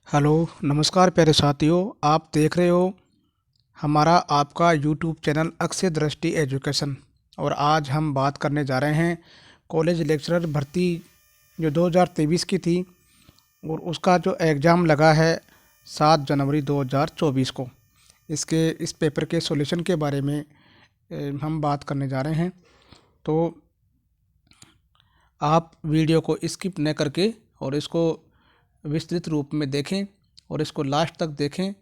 Hello, नमस्कार प्यारे साथियों। आप देख रहे हो हमारा आपका यूट्यूब चैनल अक्षय दृष्टि एजुकेशन। और आज हम बात करने जा रहे हैं कॉलेज लेक्चरर भर्ती जो 2023 की थी और उसका जो एग्ज़ाम लगा है 7 जनवरी 2024 को। इस पेपर के सॉल्यूशन के बारे में हम बात करने जा रहे हैं। तो आप वीडियो को स्किप न करके और इसको विस्तृत रूप में देखें और इसको लास्ट तक देखें।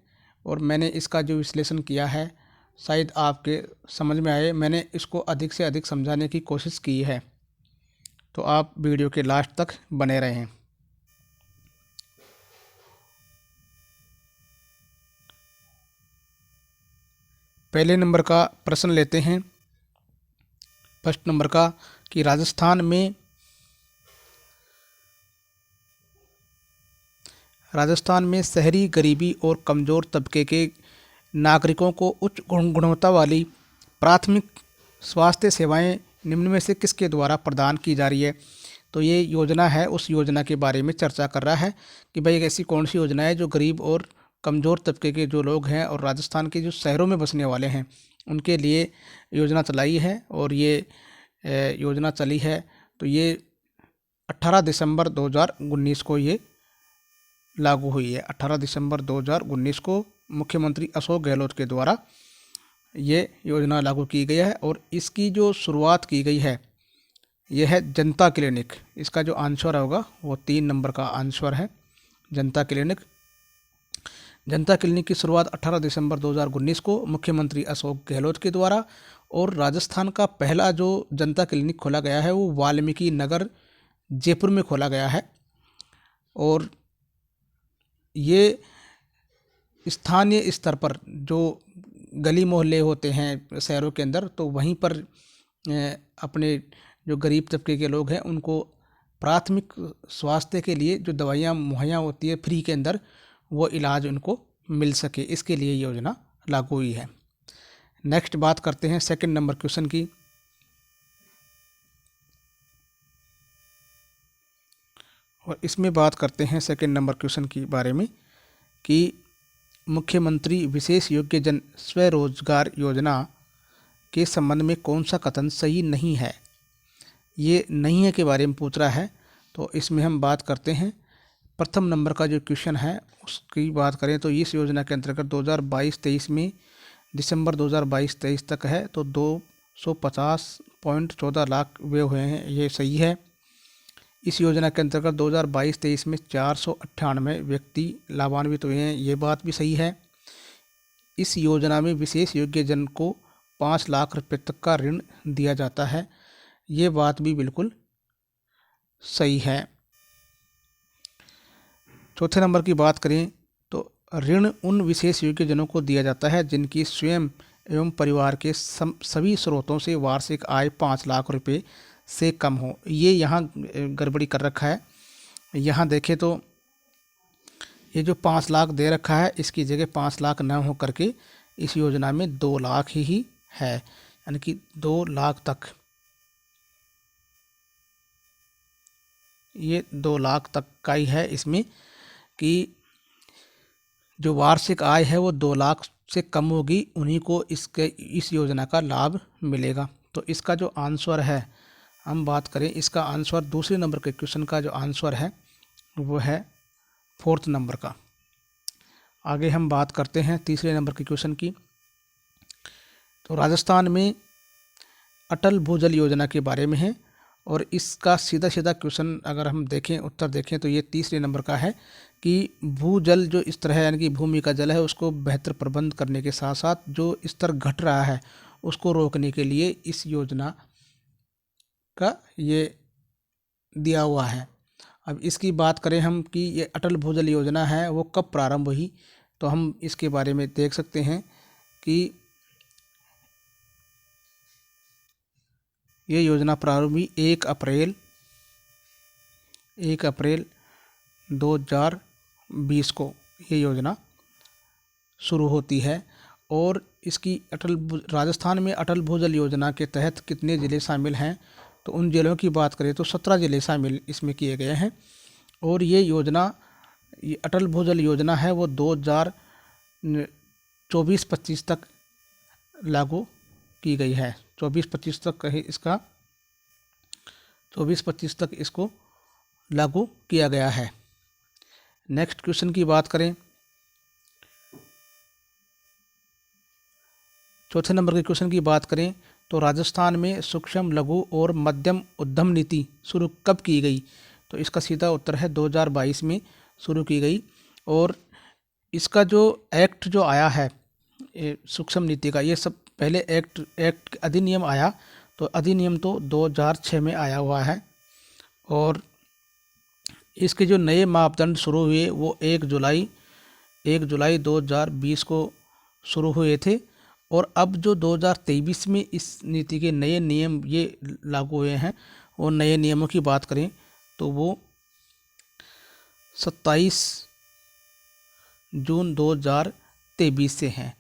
और मैंने इसका जो विश्लेषण किया है शायद आपके समझ में आए। मैंने इसको अधिक से अधिक समझाने की कोशिश की है, तो आप वीडियो के लास्ट तक बने रहें। पहले नंबर का प्रश्न लेते हैं। फर्स्ट नंबर का कि राजस्थान में शहरी गरीबी और कमज़ोर तबके के नागरिकों को उच्च गुणवत्ता वाली प्राथमिक स्वास्थ्य सेवाएं निम्न में से किसके द्वारा प्रदान की जा रही है। तो ये योजना है, उस योजना के बारे में चर्चा कर रहा है कि भाई एक ऐसी कौन सी योजना है जो गरीब और कमज़ोर तबके के जो लोग हैं और राजस्थान के जो शहरों में बसने वाले हैं उनके लिए योजना चलाई है। और ये योजना चली है तो ये 18 दिसंबर 2019 को ये लागू हुई है। 18 दिसंबर 2019 को मुख्यमंत्री अशोक गहलोत के द्वारा ये योजना लागू की गई है। और इसकी जो शुरुआत की गई है यह है जनता क्लिनिक। इसका जो आंसर होगा वो 3 नंबर का आंसर है, जनता क्लिनिक। जनता क्लिनिक की शुरुआत 18 दिसंबर 2019 को मुख्यमंत्री अशोक गहलोत के द्वारा। और राजस्थान का पहला जो जनता क्लिनिक खोला गया है वो वाल्मीकि नगर जयपुर में खोला गया है। और ये स्थानीय स्तर पर जो गली मोहल्ले होते हैं शहरों के अंदर, तो वहीं पर अपने जो गरीब तबके के लोग हैं उनको प्राथमिक स्वास्थ्य के लिए जो दवाइयाँ मुहैया होती है फ्री के अंदर, वो इलाज उनको मिल सके, इसके लिए योजना लागू हुई है। नेक्स्ट बात करते हैं सेकंड नंबर क्वेश्चन की। और इसमें बात करते हैं सेकंड नंबर क्वेश्चन के बारे में कि मुख्यमंत्री विशेष योग्य जन स्वरोजगार योजना के संबंध में कौन सा कथन सही नहीं है। ये नहीं है के बारे में पूछ रहा है, तो इसमें हम बात करते हैं। प्रथम नंबर का जो क्वेश्चन है उसकी बात करें तो इस योजना के अंतर्गत 2022-23 में दिसंबर 2022-23 तक है तो 250.14 लाख व्यय हुए हैं, ये सही है। इस योजना के अंतर्गत 2022-23 में 498 व्यक्ति लाभान्वित हुए हैं, ये बात भी सही है। इस योजना में विशेष योग्य जन को 5 लाख रुपए तक का ऋण दिया जाता है, ये बात भी बिल्कुल सही है। चौथे नंबर की बात करें तो ऋण उन विशेष योग्य जनों को दिया जाता है जिनकी स्वयं एवं परिवार के सभी स्रोतों से वार्षिक आय 5 लाख रुपए से कम हो। ये यहाँ गड़बड़ी कर रखा है। यहाँ देखें तो ये जो 5 लाख दे रखा है इसकी जगह 5 लाख न हो करके इस योजना में 2 लाख ही है, यानी कि 2 लाख तक, ये 2 लाख तक का ही है इसमें कि जो वार्षिक आय है वो 2 लाख से कम होगी, उन्हीं को इस योजना का लाभ मिलेगा। तो इसका जो आंसर है, हम बात करें इसका आंसर दूसरे नंबर के क्वेश्चन का जो आंसर है वो है 4th नंबर का। आगे हम बात करते हैं तीसरे नंबर के क्वेश्चन की। तो राजस्थान में अटल भूजल योजना के बारे में है और इसका सीधा सीधा क्वेश्चन अगर हम देखें, उत्तर देखें तो ये तीसरे नंबर का है कि भूजल जो स्तर है यानी कि भूमि का जल है उसको बेहतर प्रबंध करने के साथ साथ जो स्तर घट रहा है उसको रोकने के लिए इस योजना का ये दिया हुआ है। अब इसकी बात करें हम कि ये अटल भूजल योजना है वो कब प्रारंभ हुई, तो हम इसके बारे में देख सकते हैं कि ये योजना प्रारंभ हुई 1 अप्रैल 2020 को ये योजना शुरू होती है। और इसकी राजस्थान में अटल भूजल योजना के तहत कितने ज़िले शामिल हैं, तो उन जिलों की बात करें तो 17 ज़िले शामिल इसमें किए गए हैं। और ये योजना ये अटल भूजल योजना है वो 2024-25 तक लागू की गई है। 24-25 तक है इसका, 24-25 तक इसको लागू किया गया है। नेक्स्ट क्वेश्चन की बात करें, चौथे नंबर के क्वेश्चन की बात करें तो राजस्थान में सूक्ष्म लघु और मध्यम उद्यम नीति शुरू कब की गई? तो इसका सीधा उत्तर है 2022 में शुरू की गई। और इसका जो एक्ट जो आया है सूक्ष्म नीति का, ये सब पहले एक्ट अधिनियम आया, तो अधिनियम तो 2006 में आया हुआ है। और इसके जो नए मापदंड शुरू हुए वो 1 जुलाई 2020 को शुरू हुए थे। और अब जो 2023 में इस नीति के नए नियम ये लागू हुए हैं, वो नए नियमों की बात करें तो वो 27 जून 2023 से हैं।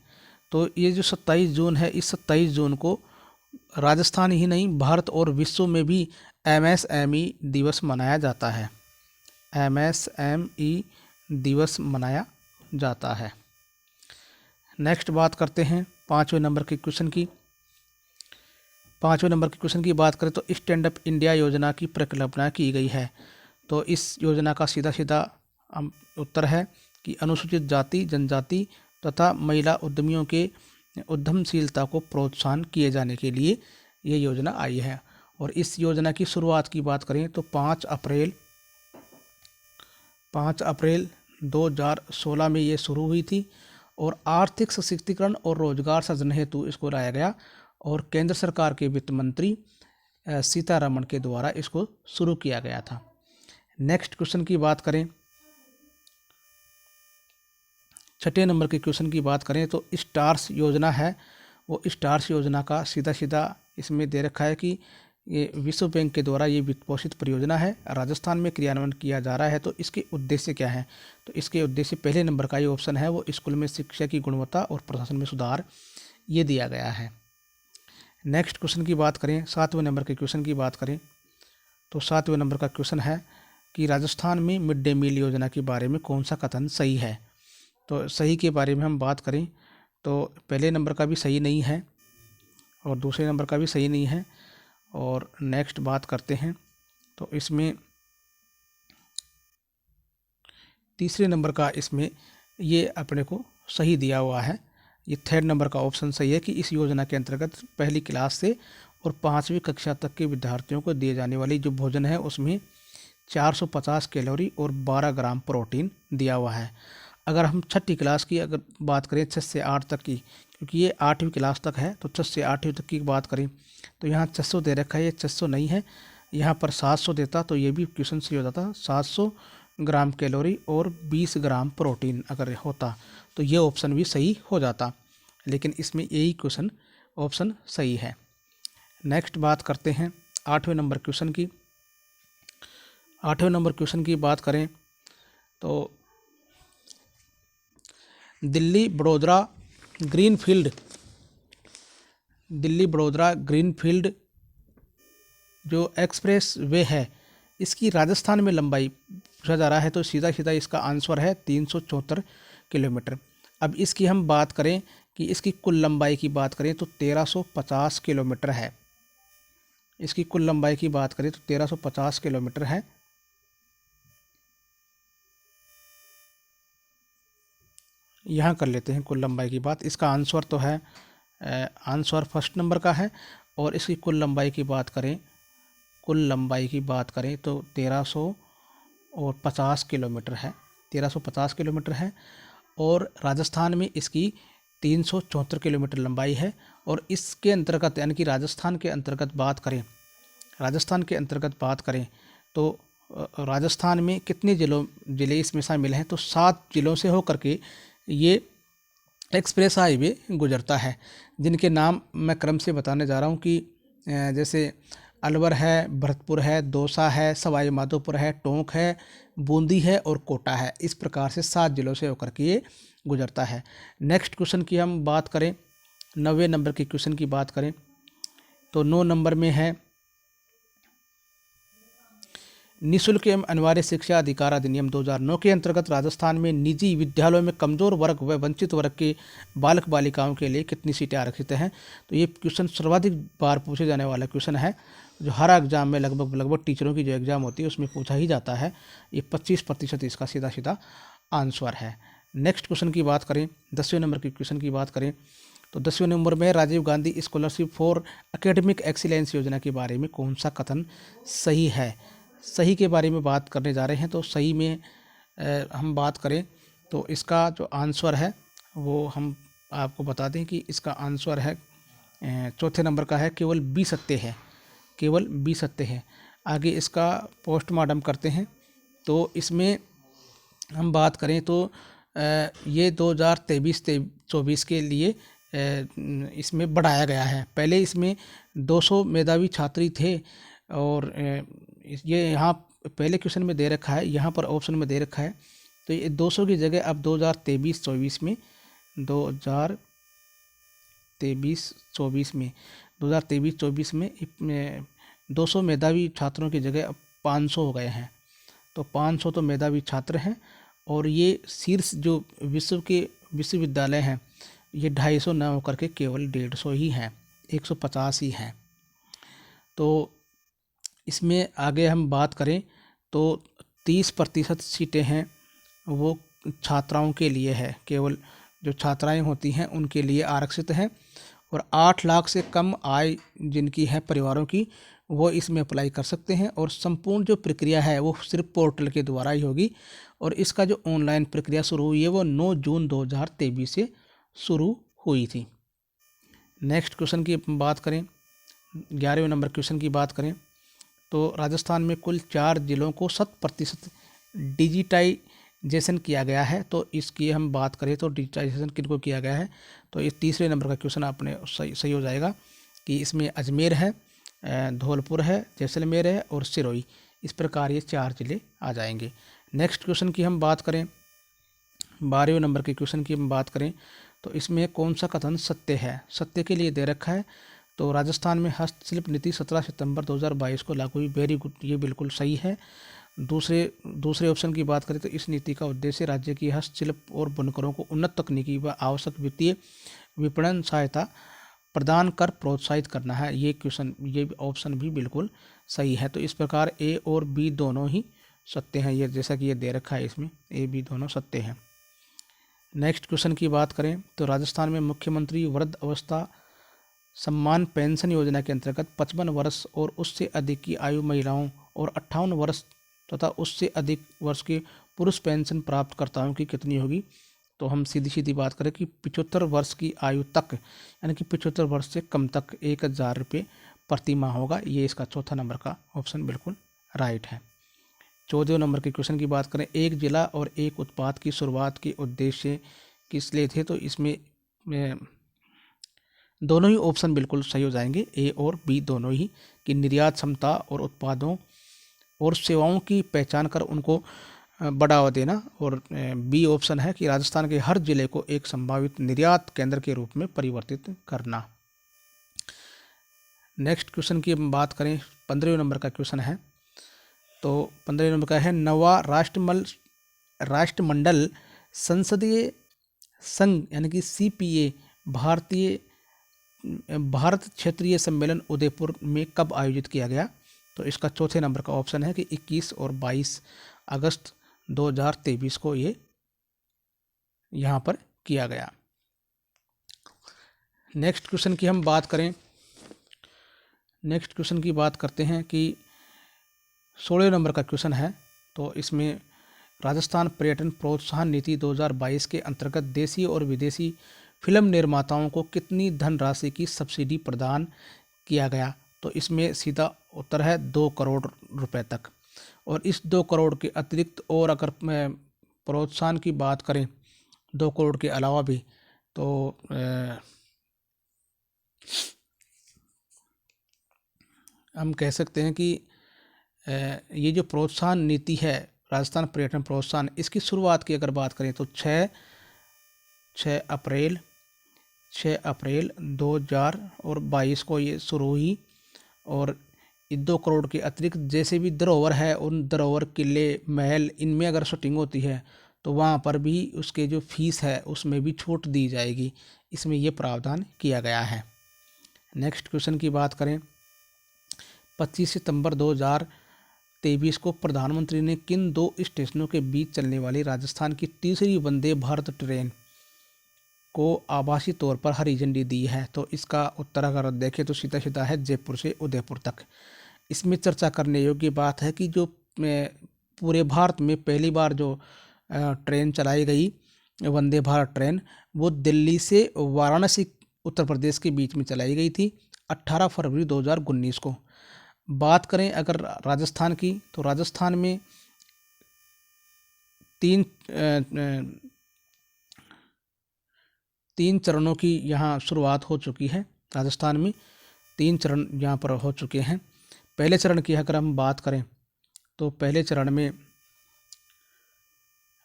तो ये जो 27 जून है, इस 27 जून को राजस्थान ही नहीं भारत और विश्व में भी MSME दिवस मनाया जाता है। MSME दिवस मनाया जाता है। नेक्स्ट बात करते हैं पाँचवें नंबर के क्वेश्चन की। पाँचवें नंबर के क्वेश्चन की बात करें तो स्टैंड अप इंडिया योजना की परिकल्पना की गई है। तो इस योजना का सीधा सीधा उत्तर है कि अनुसूचित जाति, जनजाति तथा महिला उद्यमियों के उद्यमशीलता को प्रोत्साहन किए जाने के लिए ये योजना आई है। और इस योजना की शुरुआत की बात करें तो 5 अप्रैल 2016 में ये शुरू हुई थी। और आर्थिक सशक्तिकरण और रोजगार सृजन हेतु इसको लाया गया और केंद्र सरकार के वित्त मंत्री सीतारमण के द्वारा इसको शुरू किया गया था। नेक्स्ट क्वेश्चन की बात करें, छठे नंबर के क्वेश्चन की बात करें तो स्टार्स योजना है, वो स्टार्स योजना का सीधा सीधा इसमें दे रखा है कि ये विश्व बैंक के द्वारा ये वित्त पोषित परियोजना है, राजस्थान में क्रियान्वयन किया जा रहा है। तो इसके उद्देश्य क्या है? तो इसके उद्देश्य पहले नंबर का ये ऑप्शन है वो स्कूल में शिक्षा की गुणवत्ता और प्रशासन में सुधार, ये दिया गया है। नेक्स्ट क्वेश्चन की बात करें, 7वें नंबर के क्वेश्चन की बात करें तो 7वें नंबर का क्वेश्चन है कि राजस्थान में मिड डे मील योजना के बारे में कौन सा कथन सही है? तो सही के बारे में हम बात करें तो पहले नंबर का भी सही नहीं है और दूसरे नंबर का भी सही नहीं है। और नेक्स्ट बात करते हैं तो इसमें तीसरे नंबर का इसमें ये अपने को सही दिया हुआ है। ये थर्ड नंबर का ऑप्शन सही है कि इस योजना के अंतर्गत पहली क्लास से और 5वीं कक्षा तक के विद्यार्थियों को दिए जाने वाली जो भोजन है उसमें 450 कैलोरी और 12 ग्राम प्रोटीन दिया हुआ है। अगर हम छठी क्लास की अगर बात करें 6 से 8 तक की, क्योंकि ये 8वीं क्लास तक है तो 6 से 8वीं तक की बात करें तो यहाँ 600 दे रखा है, ये 600 नहीं है, यहाँ पर 700 देता तो ये भी क्वेश्चन सही हो जाता। 700 ग्राम कैलोरी और 20 ग्राम प्रोटीन अगर होता तो ये ऑप्शन भी सही हो जाता, लेकिन इसमें यही क्वेश्चन ऑप्शन सही है। नेक्स्ट बात करते हैं 8वें नंबर क्वेश्चन की। 8वें नंबर क्वेश्चन की बात करें तो दिल्ली बड़ौदा ग्रीनफील्ड जो एक्सप्रेस वे है इसकी राजस्थान में लंबाई पूछा जा रहा है। तो सीधा सीधा इसका आंसर है 374 किलोमीटर। अब इसकी हम बात करें कि इसकी कुल लंबाई की बात करें तो 1350 किलोमीटर है। इसकी कुल लंबाई की बात करें तो 1350 किलोमीटर है। यहाँ कर लेते हैं कुल लंबाई की बात। इसका आंसर तो है आंसर फर्स्ट नंबर का है। और इसकी कुल लंबाई की बात करें तो 1350 किलोमीटर है। 1350 किलोमीटर है और राजस्थान में इसकी 374 किलोमीटर लंबाई है। और इसके अंतर्गत यानी कि राजस्थान के अंतर्गत बात करें तो राजस्थान में कितने ज़िले इसमें शामिल हैं? तो 7 ज़िलों से होकर के ये एक्सप्रेस हाईवे गुजरता है, जिनके नाम मैं क्रम से बताने जा रहा हूँ कि जैसे अलवर है, भरतपुर है, दौसा है, सवाई माधोपुर है, टोंक है, बूंदी है और कोटा है। इस प्रकार से 7 ज़िलों से होकर के ये गुजरता है। नेक्स्ट क्वेश्चन की हम बात करें, 9वें नंबर के क्वेश्चन की बात करें तो 9 नंबर में है निःशुल्क एवं अनिवार्य शिक्षा अधिकार अधिनियम 2009 के अंतर्गत राजस्थान में निजी विद्यालयों में कमजोर वर्ग व वंचित वर्ग के बालक बालिकाओं के लिए कितनी सीटें आरक्षित हैं। तो ये क्वेश्चन सर्वाधिक बार पूछे जाने वाला क्वेश्चन है, जो हर एग्जाम में लगभग टीचरों की जो एग्जाम होती है उसमें पूछा ही जाता है। ये 25% इसका सीधा सीधा आंसर है। नेक्स्ट क्वेश्चन की बात करें, 10वें नंबर के क्वेश्चन की बात करें तो 10वें नंबर में Rajiv Gandhi scholarship for academic excellence योजना के बारे में कौन सा कथन सही है। सही के बारे में बात करने जा रहे हैं। तो सही में हम बात करें तो इसका जो आंसर है वो हम आपको बता दें कि इसका आंसर है चौथे नंबर का है, केवल 20 सत्य है, केवल 20 सत्य है। आगे इसका पोस्टमार्टम करते हैं। तो इसमें हम बात करें तो ये 2023-24 के लिए इसमें बढ़ाया गया है। पहले इसमें 200 मेधावी छात्री थे और ये यहाँ पहले क्वेश्चन में दे रखा है, यहाँ पर ऑप्शन में दे रखा है। तो ये 200 की जगह अब 2023-24 में 2023-24 में 200 मेधावी छात्रों की जगह अब 500 हो गए हैं। तो 500 तो मेधावी छात्र हैं और ये शीर्ष जो विश्व के विश्वविद्यालय हैं ये 250 न होकर के केवल 150 ही हैं, 150 ही हैं। तो इसमें आगे हम बात करें तो 30% सीटें हैं वो छात्राओं के लिए है, केवल जो छात्राएं होती हैं उनके लिए आरक्षित हैं। और 8 लाख से कम आय जिनकी है परिवारों की वो इसमें अप्लाई कर सकते हैं। और संपूर्ण जो प्रक्रिया है वो सिर्फ पोर्टल के द्वारा ही होगी। और इसका जो ऑनलाइन प्रक्रिया शुरू हुई है वो 9 जून 2023 से शुरू हुई थी। नेक्स्ट क्वेश्चन की बात करें, 11वें नंबर क्वेश्चन की बात करें तो राजस्थान में कुल 4 जिलों को 100% डिजिटाइजेशन किया गया है। तो इसकी हम बात करें तो डिजिटाइजेशन किनको किया गया है, तो ये तीसरे नंबर का क्वेश्चन आपने सही हो जाएगा कि इसमें अजमेर है, धौलपुर है, जैसलमेर है और सिरोही। इस प्रकार ये 4 जिले आ जाएंगे। नेक्स्ट क्वेश्चन की हम बात करें, 12वें नंबर के क्वेश्चन की हम बात करें तो इसमें कौन सा कथन सत्य है। सत्य के लिए दे रखा है तो राजस्थान में हस्तशिल्प नीति 17 सितंबर 2022 को लागू हुई। वेरी गुड, ये बिल्कुल सही है। दूसरे ऑप्शन की बात करें तो इस नीति का उद्देश्य राज्य की हस्तशिल्प और बुनकरों को उन्नत तकनीकी व आवश्यक वित्तीय विपणन सहायता प्रदान कर प्रोत्साहित करना है। ये ऑप्शन भी बिल्कुल सही है। तो इस प्रकार ए और बी दोनों ही सत्य हैं, ये जैसा कि ये दे रखा है इसमें ए बी दोनों सत्य हैं। नेक्स्ट क्वेश्चन की बात करें तो राजस्थान में मुख्यमंत्री वृद्ध अवस्था सम्मान पेंशन योजना के अंतर्गत 55 वर्ष और उससे अधिक की आयु महिलाओं और 58 वर्ष तथा उससे अधिक वर्ष के पुरुष पेंशन प्राप्तकर्ताओं की कितनी होगी। तो हम सीधी सीधी बात करें कि 75 वर्ष की आयु तक, यानी कि 75 वर्ष से कम तक 1000 रुपये प्रति माह होगा। ये इसका चौथा नंबर का ऑप्शन बिल्कुल राइट है। 14वें नंबर के क्वेश्चन की बात करें, एक जिला और एक उत्पाद की शुरुआत के उद्देश्य किस लिए थे। तो इसमें दोनों ही ऑप्शन बिल्कुल सही हो जाएंगे, ए और बी दोनों ही, कि निर्यात क्षमता और उत्पादों और सेवाओं की पहचान कर उनको बढ़ावा देना। और बी ऑप्शन है कि राजस्थान के हर जिले को एक संभावित निर्यात केंद्र के रूप में परिवर्तित करना। नेक्स्ट क्वेश्चन की हम बात करें, 15वें नंबर का क्वेश्चन है। तो 15वें नंबर का है, नवा राष्ट्रमंडल संसदीय संघ यानी कि CPA भारत क्षेत्रीय सम्मेलन उदयपुर में कब आयोजित किया गया। तो इसका चौथे नंबर का ऑप्शन है कि 21 और 22 अगस्त 2023 को ये यहाँ पर किया गया। नेक्स्ट क्वेश्चन की हम बात करें, नेक्स्ट क्वेश्चन की बात करते हैं कि 16वें नंबर का क्वेश्चन है। तो इसमें राजस्थान पर्यटन प्रोत्साहन नीति 2022 के अंतर्गत देशी और विदेशी फिल्म निर्माताओं को कितनी धनराशि की सब्सिडी प्रदान किया गया। तो इसमें सीधा उत्तर है 2 करोड़ रुपए तक। और इस 2 करोड़ के अतिरिक्त और अगर प्रोत्साहन की बात करें 2 करोड़ के अलावा भी, तो हम कह सकते हैं कि ये जो प्रोत्साहन नीति है राजस्थान पर्यटन प्रोत्साहन, इसकी शुरुआत की अगर बात करें तो 6 अप्रैल 2022 को ये शुरू हुई। और ये 2 करोड़ के अतिरिक्त जैसे भी धरोहर है, उन धरोहर, किले, महल, इनमें अगर शूटिंग होती है तो वहाँ पर भी उसके जो फीस है उसमें भी छूट दी जाएगी। इसमें ये प्रावधान किया गया है। नेक्स्ट क्वेश्चन की बात करें, 25 सितंबर 2023 को प्रधानमंत्री ने किन 2 स्टेशनों के बीच चलने वाली राजस्थान की तीसरी वंदे भारत ट्रेन को आभासी तौर पर हरी झंडी दी है? तो इसका उत्तर अगर देखें तो सीधा सीधा है जयपुर से उदयपुर तक। इसमें चर्चा करने योग्य बात है कि जो पूरे भारत में पहली बार जो ट्रेन चलाई गई वंदे भारत ट्रेन, वो दिल्ली से वाराणसी उत्तर प्रदेश के बीच में चलाई गई थी 18 फरवरी 2019 को। बात करें अगर राजस्थान की, तो राजस्थान में तीन चरणों की यहाँ शुरुआत हो चुकी है। राजस्थान में 3 चरण यहाँ पर हो चुके हैं। पहले चरण की अगर हम बात करें तो पहले चरण में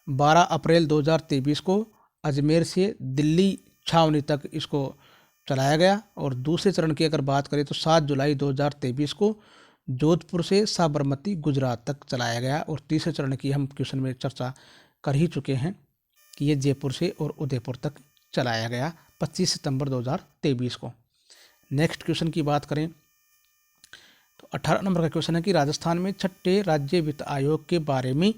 12 अप्रैल 2023 को अजमेर से दिल्ली छावनी तक इसको चलाया गया, और दूसरे चरण की अगर बात करें तो 7 जुलाई 2023 को जोधपुर से साबरमती गुजरात तक चलाया गया, और तीसरे चरण की हम क्वेश्चन में चर्चा कर ही चुके हैं कि ये जयपुर से और उदयपुर तक चलाया गया 25 सितंबर 2023 को। नेक्स्ट क्वेश्चन की बात करें तो 18 नंबर का क्वेश्चन है कि राजस्थान में छठे राज्य वित्त आयोग के बारे में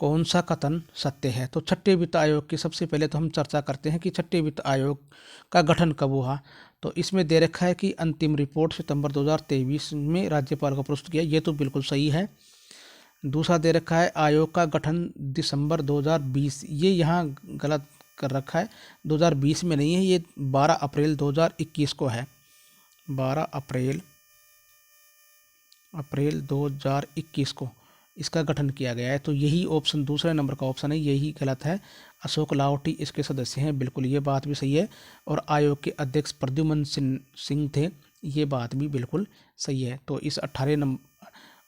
कौन सा कथन सत्य है? तो छठे वित्त आयोग की सबसे पहले तो हम चर्चा करते हैं कि छठे वित्त आयोग का गठन कब हुआ। तो इसमें दे रखा है कि अंतिम रिपोर्ट सितंबर 2023 में राज्यपाल को प्रस्तुत किया, ये तो बिल्कुल सही है। दूसरा दे रखा है आयोग का गठन दिसंबर 2020, ये यहाँ गलत कर रखा है, 2020 में नहीं है, ये 12 अप्रैल 2021 को है। 12 अप्रैल 2021 को इसका गठन किया गया है। तो यही ऑप्शन, दूसरे नंबर का ऑप्शन है, यही गलत है। अशोक लाहोटी इसके सदस्य हैं, बिल्कुल ये बात भी सही है। और आयोग के अध्यक्ष प्रद्युमन सिंह थे, ये बात भी बिल्कुल सही है। तो इस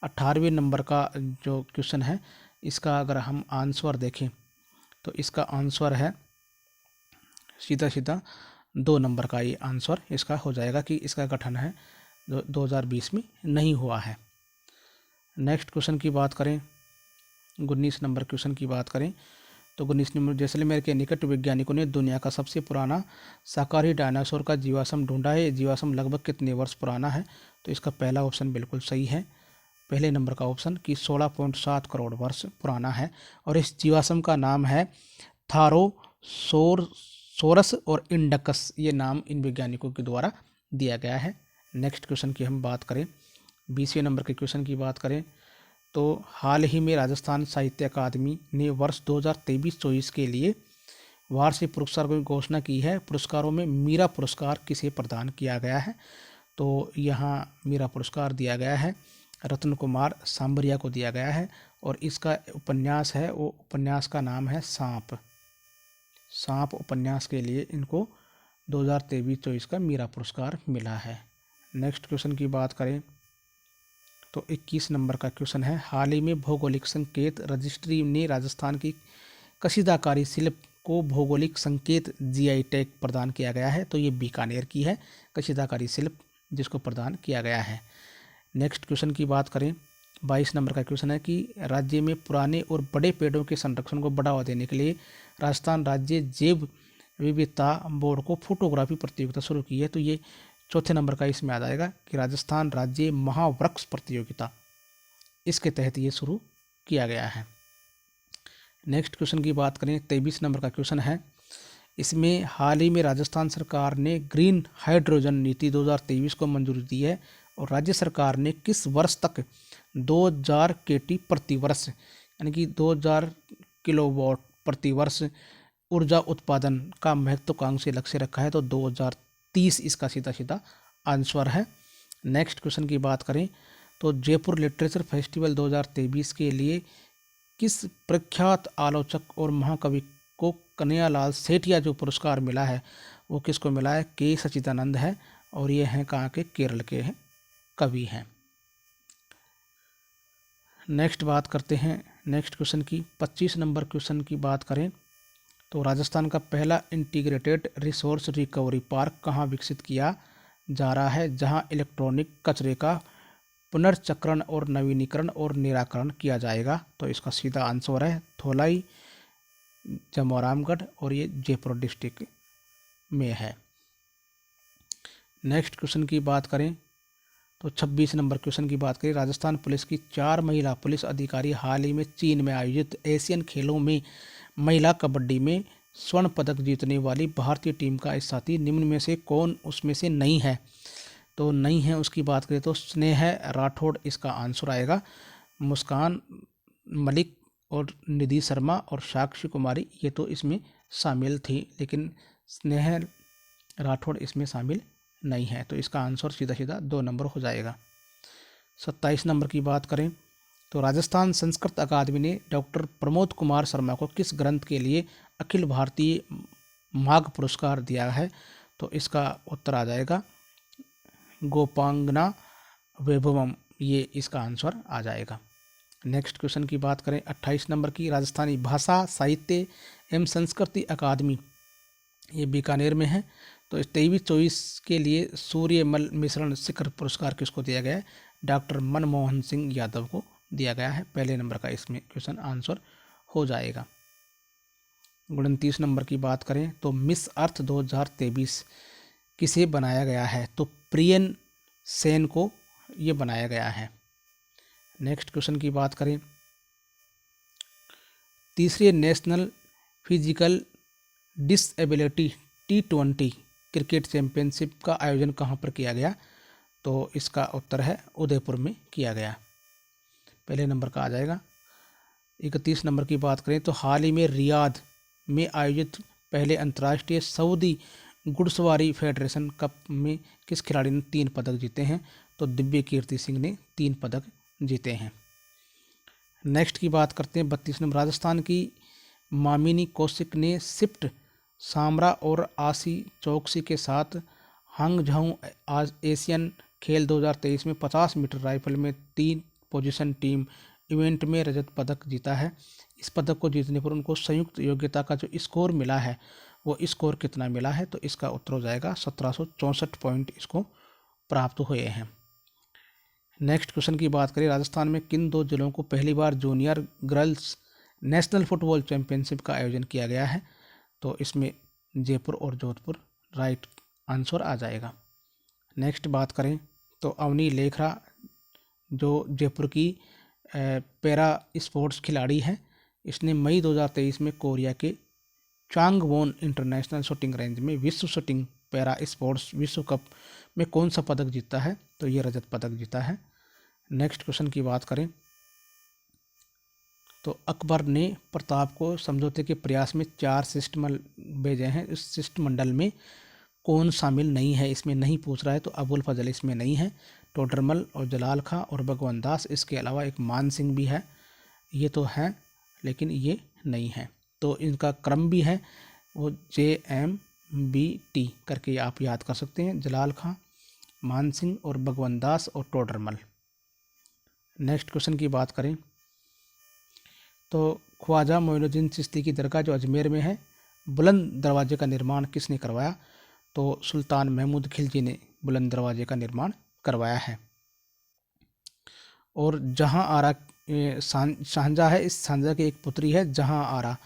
18वें नंबर का जो क्वेश्चन है, इसका अगर हम आंसर देखें तो इसका आंसर है सीधा सीधा 2 नंबर का ये आंसर इसका हो जाएगा कि इसका गठन है 2020 में नहीं हुआ है। नेक्स्ट क्वेश्चन की बात करें, 19 नंबर क्वेश्चन की बात करें तो 19 नंबर, जैसलमेर के निकट वैज्ञानिकों ने दुनिया का सबसे पुराना शाकाहारी डायनासोर का जीवाश्म ढूंढा है। जीवाश्म लगभग कितने वर्ष पुराना है? तो इसका पहला ऑप्शन बिल्कुल सही है, पहले नंबर का ऑप्शन कि 16.7 करोड़ वर्ष पुराना है। और इस जीवाश्म का नाम है थारोसोरस और इंडकस, ये नाम इन वैज्ञानिकों के द्वारा दिया गया है। नेक्स्ट क्वेश्चन की हम बात करें, 20वें नंबर के क्वेश्चन की बात करें तो हाल ही में राजस्थान साहित्य अकादमी ने वर्ष 2023-24 के लिए वार्षिक पुरस्कार की घोषणा की है। पुरस्कारों में मीरा पुरस्कार किसे प्रदान किया गया है? तो यहाँ मीरा पुरस्कार दिया गया है रत्न कुमार सांबरिया को दिया गया है, और इसका उपन्यास है, वो उपन्यास का नाम है सांप उपन्यास के लिए इनको 2023-24 का मीरा पुरस्कार मिला है। नेक्स्ट क्वेश्चन की बात करें तो 21 नंबर का क्वेश्चन है, हाल ही में भौगोलिक संकेत रजिस्ट्री ने राजस्थान की कशीदाकारी शिल्प को भौगोलिक संकेत जीआई टैग प्रदान किया गया है। तो ये बीकानेर की है कशीदाकारी शिल्प जिसको प्रदान किया गया है। नेक्स्ट क्वेश्चन की बात करें, 22 नंबर का क्वेश्चन है कि राज्य में पुराने और बड़े पेड़ों के संरक्षण को बढ़ावा देने के लिए राजस्थान राज्य जैव विविधता बोर्ड को फोटोग्राफी प्रतियोगिता शुरू की है। तो ये चौथे नंबर का इसमें आ जाएगा कि राजस्थान राज्य महावृक्ष प्रतियोगिता, इसके तहत ये शुरू किया गया है। नेक्स्ट क्वेश्चन की बात करें, 23 नंबर का क्वेश्चन है, इसमें हाल ही में राजस्थान सरकार ने ग्रीन हाइड्रोजन नीति 2023 को मंजूरी दी है, और राज्य सरकार ने किस वर्ष तक 2000 KT प्रति वर्ष यानी कि 2000 किलोवाट प्रति वर्ष ऊर्जा उत्पादन का महत्वाकांक्षी लक्ष्य रखा है? तो 2030 इसका सीधा सीधा आंसर है। नेक्स्ट क्वेश्चन की बात करें तो जयपुर लिटरेचर फेस्टिवल 2023 के लिए किस प्रख्यात आलोचक और महाकवि को कन्हैयालाल सेठिया जो पुरस्कार मिला है वो किसको मिला है? के सच्चिदानंद है, और ये हैं कहाँ के? केरल के हैं कवि हैं। नेक्स्ट बात करते हैं नेक्स्ट क्वेश्चन की, 25 नंबर क्वेश्चन की बात करें तो राजस्थान का पहला इंटीग्रेटेड रिसोर्स रिकवरी पार्क कहाँ विकसित किया जा रहा है, जहां इलेक्ट्रॉनिक कचरे का पुनर्चक्रण और नवीनीकरण और निराकरण किया जाएगा। तो इसका सीधा आंसर है धोलाई, जमोरामगढ़, और ये जयपुर डिस्ट्रिक्ट में है। नेक्स्ट क्वेश्चन की बात करें तो 26 नंबर क्वेश्चन की बात करें, राजस्थान पुलिस की 4 महिला पुलिस अधिकारी हाल ही में चीन में आयोजित एशियन खेलों में महिला कबड्डी में स्वर्ण पदक जीतने वाली भारतीय टीम का हिस्सा थी। निम्न में से कौन उसमें से नहीं है? तो नहीं है उसकी बात करें तो स्नेह राठौड़ इसका आंसर आएगा। मुस्कान मलिक और निधि शर्मा और साक्षी कुमारी ये तो इसमें शामिल थी, लेकिन स्नेह राठौड़ इसमें शामिल नहीं है। तो इसका आंसर सीधा सीधा 2 नंबर हो जाएगा। 27 नंबर की बात करें तो राजस्थान संस्कृत अकादमी ने डॉक्टर प्रमोद कुमार शर्मा को किस ग्रंथ के लिए अखिल भारतीय माघ पुरस्कार दिया है? तो इसका उत्तर आ जाएगा गोपांगना वैभवम, ये इसका आंसर आ जाएगा। नेक्स्ट क्वेश्चन की बात करें 28 नंबर की, राजस्थानी भाषा साहित्य एवं संस्कृति अकादमी ये बीकानेर में है। तो 23-24 के लिए सूर्यमल मिश्रण शिखर पुरस्कार किसको दिया गया है? डॉक्टर मनमोहन सिंह यादव को दिया गया है। पहले नंबर का इसमें क्वेश्चन आंसर हो जाएगा। 29 नंबर की बात करें तो मिस अर्थ 2023 किसे बनाया गया है? तो प्रियन सेन को ये बनाया गया है। नेक्स्ट क्वेश्चन की बात करें, तीसरे national physical disability T20 cricket championship का आयोजन कहाँ पर किया गया? तो इसका उत्तर है उदयपुर में किया गया। पहले नंबर का आ जाएगा। 31 नंबर की बात करें तो हाल ही में रियाद में आयोजित पहले अंतर्राष्ट्रीय सऊदी घुड़सवारी फेडरेशन कप में किस खिलाड़ी ने 3 पदक जीते हैं? तो दिव्य कीर्ति सिंह ने 3 पदक जीते हैं। नेक्स्ट की बात करते हैं 32 नंबर, राजस्थान की मामिनी कौशिक ने शिफ्ट सामरा और आशी चौकसी के साथ हांगझाऊ आज एशियन खेल 2023 में 50 मीटर राइफल में 3 पोजीशन टीम इवेंट में रजत पदक जीता है। इस पदक को जीतने पर उनको संयुक्त योग्यता का जो स्कोर मिला है वो स्कोर कितना मिला है? तो इसका उत्तर हो जाएगा 1764 पॉइंट इसको प्राप्त हुए हैं। नेक्स्ट क्वेश्चन की बात करें, राजस्थान में किन 2 जिलों को पहली बार junior girls national football championship का आयोजन किया गया है? तो इसमें जयपुर और जोधपुर राइट आंसर आ जाएगा। नेक्स्ट बात करें तो अवनी लेखरा जो जयपुर की पैरा स्पोर्ट्स खिलाड़ी है, इसने मई 2023 में कोरिया के चांगवोन इंटरनेशनल शूटिंग रेंज में विश्व शूटिंग पैरा स्पोर्ट्स विश्व कप में कौन सा पदक जीता है? तो ये रजत पदक जीता है। नेक्स्ट क्वेश्चन की बात करें तो अकबर ने प्रताप को समझौते के प्रयास में 4 शिष्टमंडल भेजे हैं। इस शिष्टमंडल में कौन शामिल नहीं है? इसमें नहीं पूछ रहा है तो अबुल फजल इसमें नहीं है। टोडरमल और जलाल खां और भगवंत दास, इसके अलावा एक मान सिंह भी है, ये तो है लेकिन ये नहीं है। तो इनका क्रम भी है वो JMBT करके आप याद कर सकते हैं, जलाल खां, मान सिंह और भगवंत दास और टोडरमल। नेक्स्ट क्वेश्चन की बात करें तो ख्वाजा मोइनुद्दीन चिश्ती की दरगाह जो अजमेर में है, बुलंद दरवाजे का निर्माण किसने करवाया? तो सुल्तान महमूद खिलजी ने बुलंद दरवाजे का निर्माण करवाया है। और जहां आरा शाहजहाँ है, इस शाहजहाँ की एक पुत्री है जहां आरा,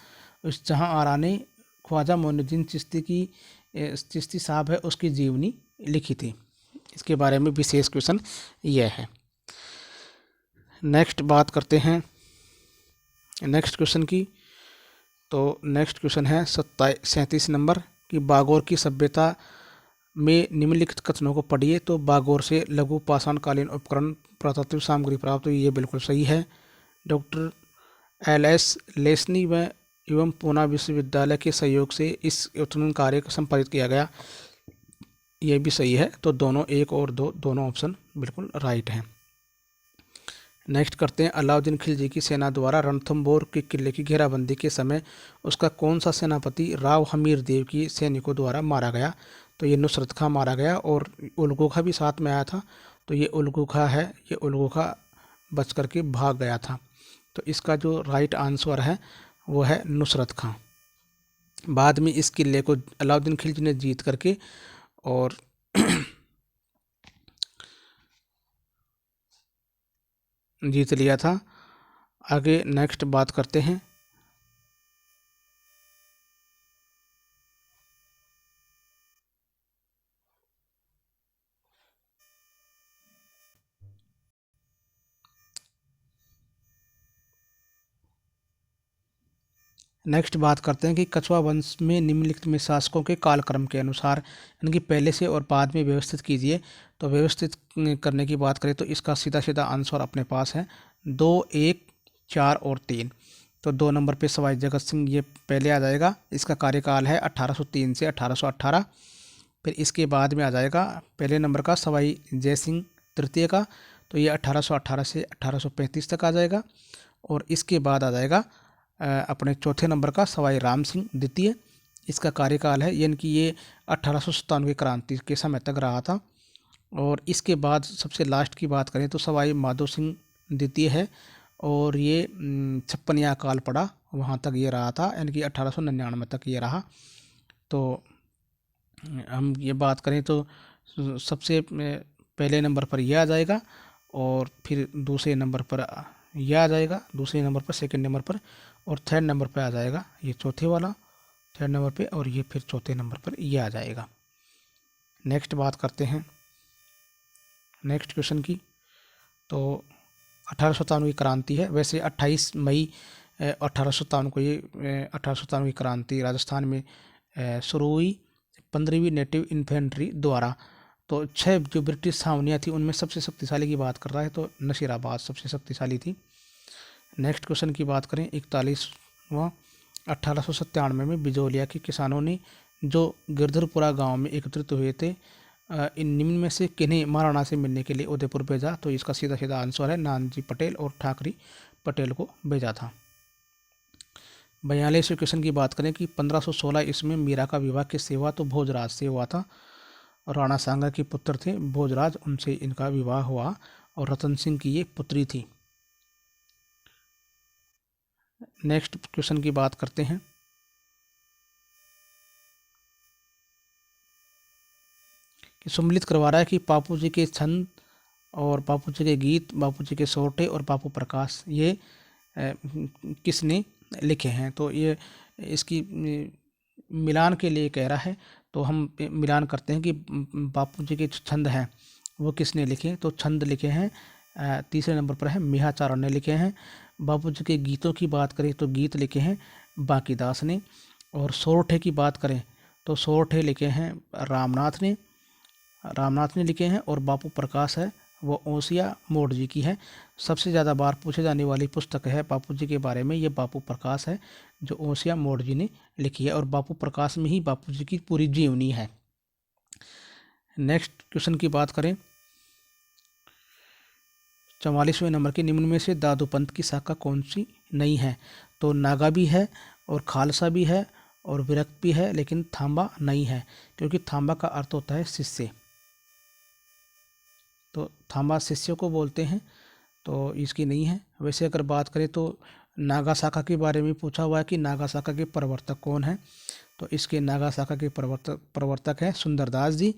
उस जहां आरा ने ख्वाजा मोइनुद्दीन चिश्ती साहब है उसकी जीवनी लिखी थी। इसके बारे में विशेष क्वेश्चन यह है। नेक्स्ट बात करते हैं नेक्स्ट क्वेश्चन की। तो नेक्स्ट क्वेश्चन है 37 नंबर कि बागोर की सभ्यता में निम्नलिखित कथनों को पढ़िए। तो बागोर से लघु पाषाणकालीन उपकरण पुरातात्विक सामग्री प्राप्त हुई, ये बिल्कुल सही है। डॉक्टर LS लेसनी व एवं पूना विश्वविद्यालय के सहयोग से इस उत्खनन कार्य को संपादित किया गया, ये भी सही है। तो दोनों 1 और 2 दोनों ऑप्शन बिल्कुल राइट हैं। नेक्स्ट करते हैं, अलाउद्दीन खिलजी की सेना द्वारा रणथंभौर के किले की घेराबंदी के समय उसका कौन सा सेनापति राव हमीर देव की सैनिकों द्वारा मारा गया? तो ये नुसरत खां मारा गया और उलगू खां भी साथ में आया था। तो ये उलगू खां है, ये उलगू खां बच करके भाग गया था। तो इसका जो राइट आंसर है वो है नुसरत खां। बाद में इस किले को अलाउद्दीन खिलजी ने जीत करके और जीत लिया था। आगे नेक्स्ट बात करते हैं। नेक्स्ट बात करते हैं कि कछवा वंश में निम्नलिखित में शासकों के कालक्रम के अनुसार इनकी पहले से और बाद में व्यवस्थित कीजिए। तो व्यवस्थित करने की बात करें तो इसका सीधा सीधा आंसर अपने पास है 2, 1, 4 और 3। तो 2 नंबर पे सवाई जगत सिंह ये पहले आ जाएगा। इसका कार्यकाल है 1803 से 1818। फिर इसके बाद में आ जाएगा पहले नंबर का सवाई जय सिंह तृतीय का, तो ये 1818 से 1835 तक आ जाएगा। और इसके बाद आ जाएगा अपने चौथे नंबर का सवाई राम सिंह द्वितीय। इसका कार्यकाल है यानी कि ये 1897 क्रांति के समय तक रहा था। और इसके बाद सबसे लास्ट की बात करें तो सवाई माधो सिंह द्वितीय है, और ये 56 काल पड़ा वहाँ तक ये रहा था, यानी कि 1899 तक ये रहा। तो हम ये बात करें तो सबसे पहले नंबर पर यह आ जाएगा, और फिर दूसरे नंबर पर यह आ जाएगा, दूसरे नंबर पर, सेकंड नंबर पर, और थर्ड नंबर पर आ जाएगा ये चौथे वाला थर्ड नंबर पे, और ये फिर चौथे नंबर पर ये आ जाएगा। नेक्स्ट बात करते हैं नेक्स्ट क्वेश्चन की। तो 1897 की क्रांति है। वैसे 28 मई 1857 को ये 1897 की क्रांति राजस्थान में शुरू हुई 15वीं नेटिव इन्फेंट्री द्वारा। तो 6 जो ब्रिटिश छावनियाँ थी उनमें सबसे शक्तिशाली की बात कर रहा है, तो नशीराबाद सबसे शक्तिशाली थी। नेक्स्ट क्वेश्चन की बात करें 41वां। 1897 में बिजौलिया के किसानों ने जो गिरधरपुरा गांव में एकत्रित हुए थे, इन निम्न में से किन्हें महाराणा से मिलने के लिए उदयपुर भेजा। तो इसका सीधा सीधा आंसर है नानजी पटेल और ठाकरी पटेल को भेजा था। 42वें क्वेश्चन की बात करें कि 1516 ईस्वी में मीरा का विवाह किससे हुआ। तो भोजराज से हुआ था। राणा सांगा के पुत्र थे भोजराज, उनसे इनका विवाह हुआ, और रतन सिंह की ये पुत्री थी। नेक्स्ट क्वेश्चन की बात करते हैं। कि सम्मिलित करवा रहा है कि बापू जी के छंद और बापू जी के गीत, बापू जी के सोरठे और बापू प्रकाश ये किसने लिखे हैं। तो ये इसकी मिलान के लिए कह रहा है, तो हम मिलान करते हैं कि बापू जी के छंद हैं वो किसने लिखे। तो छंद लिखे हैं तीसरे नंबर पर है मेहाचारण ने लिखे हैं। बापू जी के गीतों की बात करें तो गीत लिखे हैं बांकीदास ने। और सोरठे की बात करें तो सोरठे लिखे हैं रामनाथ ने लिखे हैं। और बापू प्रकाश है वो ओसिया मोड जी की है। सबसे ज़्यादा बार पूछे जाने वाली पुस्तक है बापू जी के बारे में, ये बापू प्रकाश है जो ओसिया मोड जी ने लिखी है, और बापू प्रकाश में ही बापू जी की पूरी जीवनी है। नेक्स्ट क्वेश्चन की बात करें 44वें नंबर के निम्न में से दादू पंथ की शाखा कौन सी नहीं है। तो नागा भी है और खालसा भी है और विरक्त भी है, लेकिन थांबा नहीं है, क्योंकि थांबा का अर्थ होता है शिष्य। तो थांबा शिष्य को बोलते हैं, तो इसकी नहीं है। वैसे अगर बात करें तो नागा शाखा के बारे में पूछा हुआ है कि नागा शाखा के प्रवर्तक कौन है। तो इसके नागा शाखा के प्रवर्तक हैं सुंदरदास जी।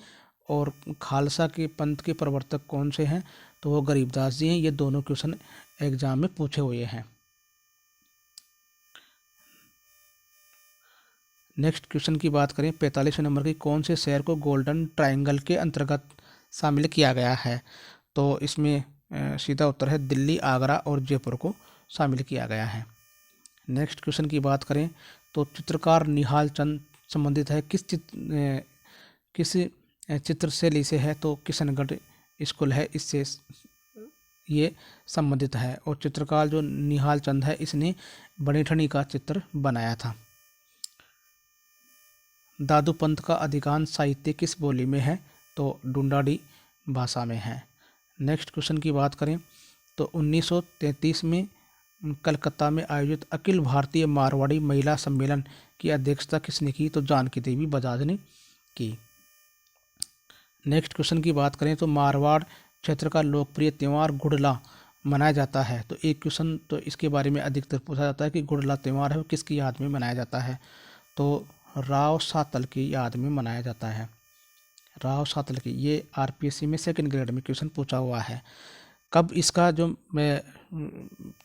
और खालसा के पंथ के प्रवर्तक कौन से हैं, तो वो गरीबदास जी हैं। ये दोनों क्वेश्चन एग्जाम में पूछे हुए हैं। नेक्स्ट क्वेश्चन की बात करें 45वें नंबर की, कौन से शहर को गोल्डन ट्रायंगल के अंतर्गत शामिल किया गया है। तो इसमें सीधा उत्तर है दिल्ली, आगरा और जयपुर को शामिल किया गया है। नेक्स्ट क्वेश्चन की बात करें तो चित्रकार निहाल चंद संबंधित है किस चित्रशैली से है। तो किशनगढ़ स्कूल है इससे ये संबंधित है। और चित्रकार जो निहाल चंद है इसने बनेठनी का चित्र बनाया था। दादू पंथ का अधिकांश साहित्य किस बोली में है। तो ढूंढाड़ी भाषा में है। नेक्स्ट क्वेश्चन की बात करें तो 1933 में कलकत्ता में आयोजित अखिल भारतीय मारवाड़ी महिला सम्मेलन की अध्यक्षता किसने की। तो जानकी देवी बजाज ने की। नेक्स्ट क्वेश्चन की बात करें तो मारवाड़ क्षेत्र का लोकप्रिय त्यौहार गुड़ला मनाया जाता है। तो एक क्वेश्चन तो इसके बारे में अधिकतर पूछा जाता है कि गुड़ला त्यौहार है वो किसकी याद में मनाया जाता है। तो राव सातल की याद में मनाया जाता है। राव सातल की, ये आरपीएससी में सेकंड ग्रेड में क्वेश्चन पूछा हुआ है। कब इसका जो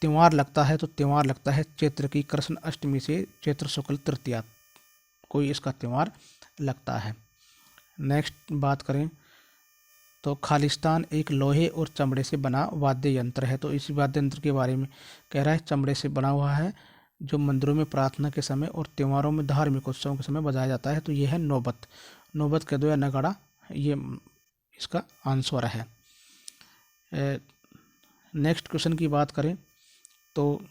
त्यौहार लगता है, तो त्यौहार लगता है चैत्र की कृष्ण अष्टमी से चैत्र शुक्ल तृतीया को इसका त्यौहार लगता है। नेक्स्ट बात करें तो खालिस्तान एक लोहे और चमड़े से बना वाद्य यंत्र है। तो इस वाद्य यंत्र के बारे में कह रहा है, चमड़े से बना हुआ है, जो मंदिरों में प्रार्थना के समय और त्योहारों में धार्मिक उत्सवों के समय बजाया जाता है। तो ये है नौबत। नौबत कह दो या नगाड़ा, ये इसका आंसर है। नेक्स्ट क्वेश्चन की बात करें तो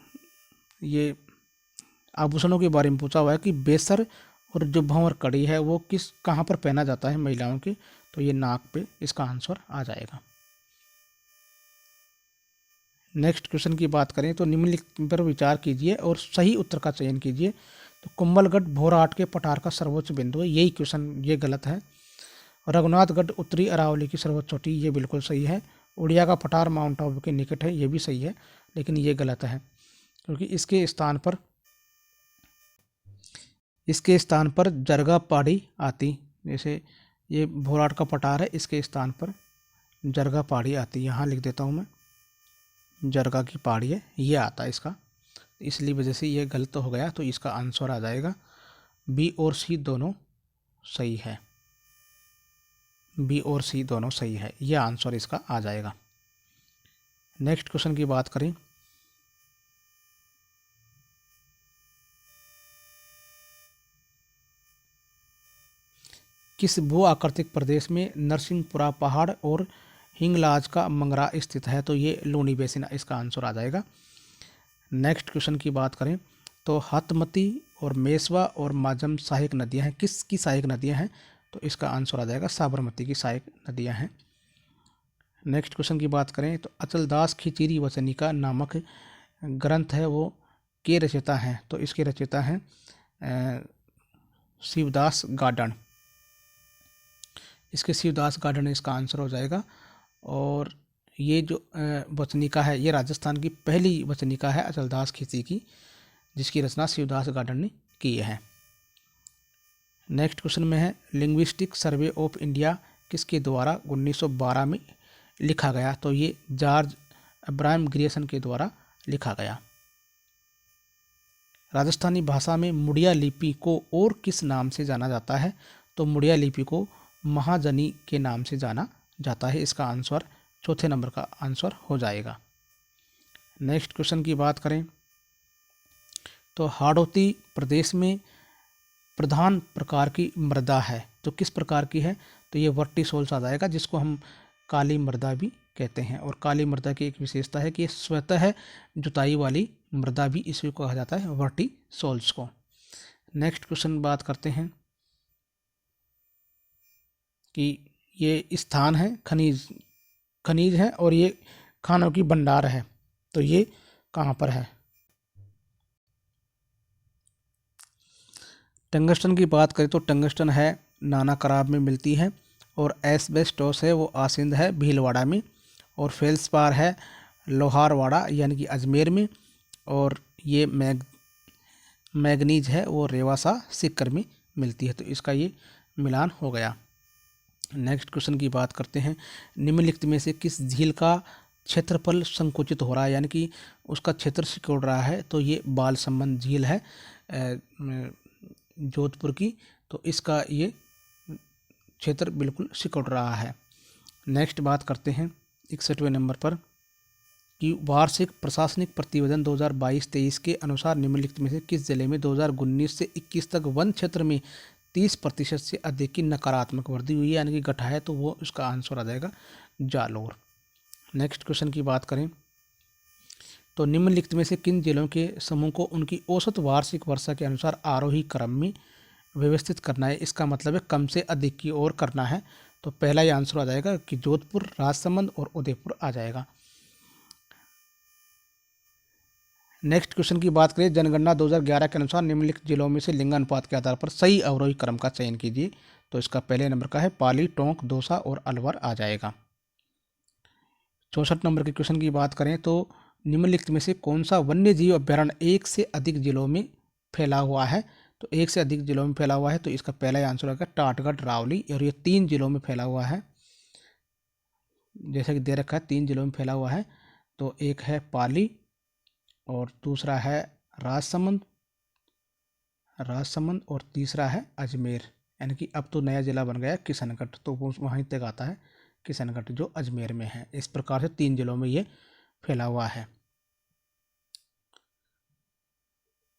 ये आभूषणों के बारे में पूछा हुआ है कि बेसर और जो भंवर कड़ी है वो कहाँ पर पहना जाता है महिलाओं की, तो ये नाक पे इसका आंसर आ जाएगा। नेक्स्ट क्वेश्चन की बात करें तो निम्नलिखित पर विचार कीजिए और सही उत्तर का चयन कीजिए। तो कुंभलगढ़ भोरहाट के पठार का सर्वोच्च बिंदु है, यही क्वेश्चन, ये गलत है। रघुनाथगढ़ उत्तरी अरावली की सर्वोच्च चोटी, ये बिल्कुल सही है। उड़िया का पठार माउंट आबू के निकट है, ये भी सही है, लेकिन ये गलत है क्योंकि इसके स्थान पर जरगा पहाड़ी आती। जैसे ये भोरहाट का पठार है, इसके स्थान पर जरगा पहाड़ी आती। यहाँ लिख देता हूँ मैं, जरगा की पहाड़ी है, ये आता है इसका, इसलिए वजह से ये गलत हो गया। तो इसका आंसर आ जाएगा बी और सी दोनों सही है। बी और सी दोनों सही है, यह आंसर इसका आ जाएगा। नेक्स्ट क्वेश्चन की बात करें किस भू आकृतिक प्रदेश में नरसिंहपुरा पहाड़ और हिंगलाज का मंगरा स्थित है, तो ये लूनी बेसिन, इसका आंसर आ जाएगा। नेक्स्ट क्वेश्चन की बात करें तो हतमती और मेसवा और माजम सहायक नदियां हैं, किसकी सहायक नदियां हैं, तो इसका आंसर आ जाएगा साबरमती की सहायक नदियां हैं। नेक्स्ट क्वेश्चन की बात करें तो अचलदास खिचीरी वचनिका नामक ग्रंथ है वो के रचयिता हैं, तो इसके रचयिता हैं शिवदास गार्डन। इसके शिवदास गार्डन इसका आंसर हो जाएगा। और ये जो वचनिका है, ये राजस्थान की पहली वचनिका है अचलदास खिची की, जिसकी रचना शिवदास गार्डन ने की है। नेक्स्ट क्वेश्चन में है लिंग्विस्टिक सर्वे ऑफ इंडिया किसके द्वारा 1912 में लिखा गया, तो ये जॉर्ज अब्राहम ग्रियर्सन के द्वारा लिखा गया। राजस्थानी भाषा में मुड़िया लिपि को और किस नाम से जाना जाता है, तो मुड़िया लिपि को महाजनी के नाम से जाना जाता है, इसका आंसर चौथे नंबर का आंसर हो जाएगा। नेक्स्ट क्वेश्चन की बात करें तो हाड़ौती प्रदेश में प्रधान प्रकार की मृदा है, तो किस प्रकार की है, तो ये वर्टिसोल्स आ जाएगा, जिसको हम काली मृदा भी कहते हैं। और काली मृदा की एक विशेषता है कि ये स्वतः जुताई वाली मृदा भी इसी को कहा जाता है, वर्टिसोल्स को। नेक्स्ट क्वेश्चन बात करते हैं कि ये स्थान है खनिज है और ये खानों की भंडार है, तो ये कहाँ पर है। टंगस्टन की बात करें तो टंगस्टन है नाना कराब में मिलती है, और एस्बेस्टोस है वो आसिंद है भीलवाड़ा में, और फेल्सपार है लोहारवाड़ा यानी कि अजमेर में, और ये मैग्नीज है वो रेवासा सीकर में मिलती है, तो इसका ये मिलान हो गया। नेक्स्ट क्वेश्चन की बात करते हैं निम्नलिखित में से किस झील का क्षेत्रफल संकुचित हो रहा है, यानी कि उसका क्षेत्र सिकुड़ रहा है, तो ये बाल संबंध झील है जोधपुर की, तो इसका ये क्षेत्र बिल्कुल सिकुड़ रहा है। नेक्स्ट बात करते हैं 61वें नंबर पर कि वार्षिक प्रशासनिक प्रतिवेदन 2022-23 के अनुसार निम्नलिखित में से किस जिले में 2019 से 21 तक वन क्षेत्र में 30% से अधिक की नकारात्मक वृद्धि हुई है, यानी कि घटा है, तो वो उसका आंसर आ जाएगा जालोर। नेक्स्ट क्वेश्चन की बात करें तो निम्नलिखित में से किन जिलों के समूह को उनकी औसत वार्षिक वर्षा के अनुसार आरोही क्रम में व्यवस्थित करना है, इसका मतलब है कम से अधिक की ओर करना है, तो पहला ही आंसर आ जाएगा कि जोधपुर, राजसमंद और उदयपुर आ जाएगा। नेक्स्ट क्वेश्चन की बात करें जनगणना 2011 के अनुसार निम्नलिखित जिलों में से लिंगानुपात के आधार पर सही अवरोही क्रम का चयन कीजिए, तो इसका पहले नंबर का है पाली, टोंक, दौसा और अलवर आ जाएगा। 64 नंबर के क्वेश्चन की बात करें तो निम्नलिखित में से कौन सा वन्य जीव अभ्यारण्य एक से अधिक जिलों में फैला हुआ है, तो एक से अधिक जिलों में फैला हुआ है, तो इसका पहला आंसर होगा टाटगढ़, रावली, और ये 3 जिलों में फैला हुआ है। जैसे कि दे रखा है 3 जिलों में फैला हुआ है। तो एक है पाली और दूसरा है राजसमंद राजसमंद और तीसरा है अजमेर। यानी कि अब तो नया जिला बन गया है किशनगढ़, तो वो वहीं तक आता है किशनगढ़ जो अजमेर में है। इस प्रकार से 3 जिलों में ये फैला हुआ है।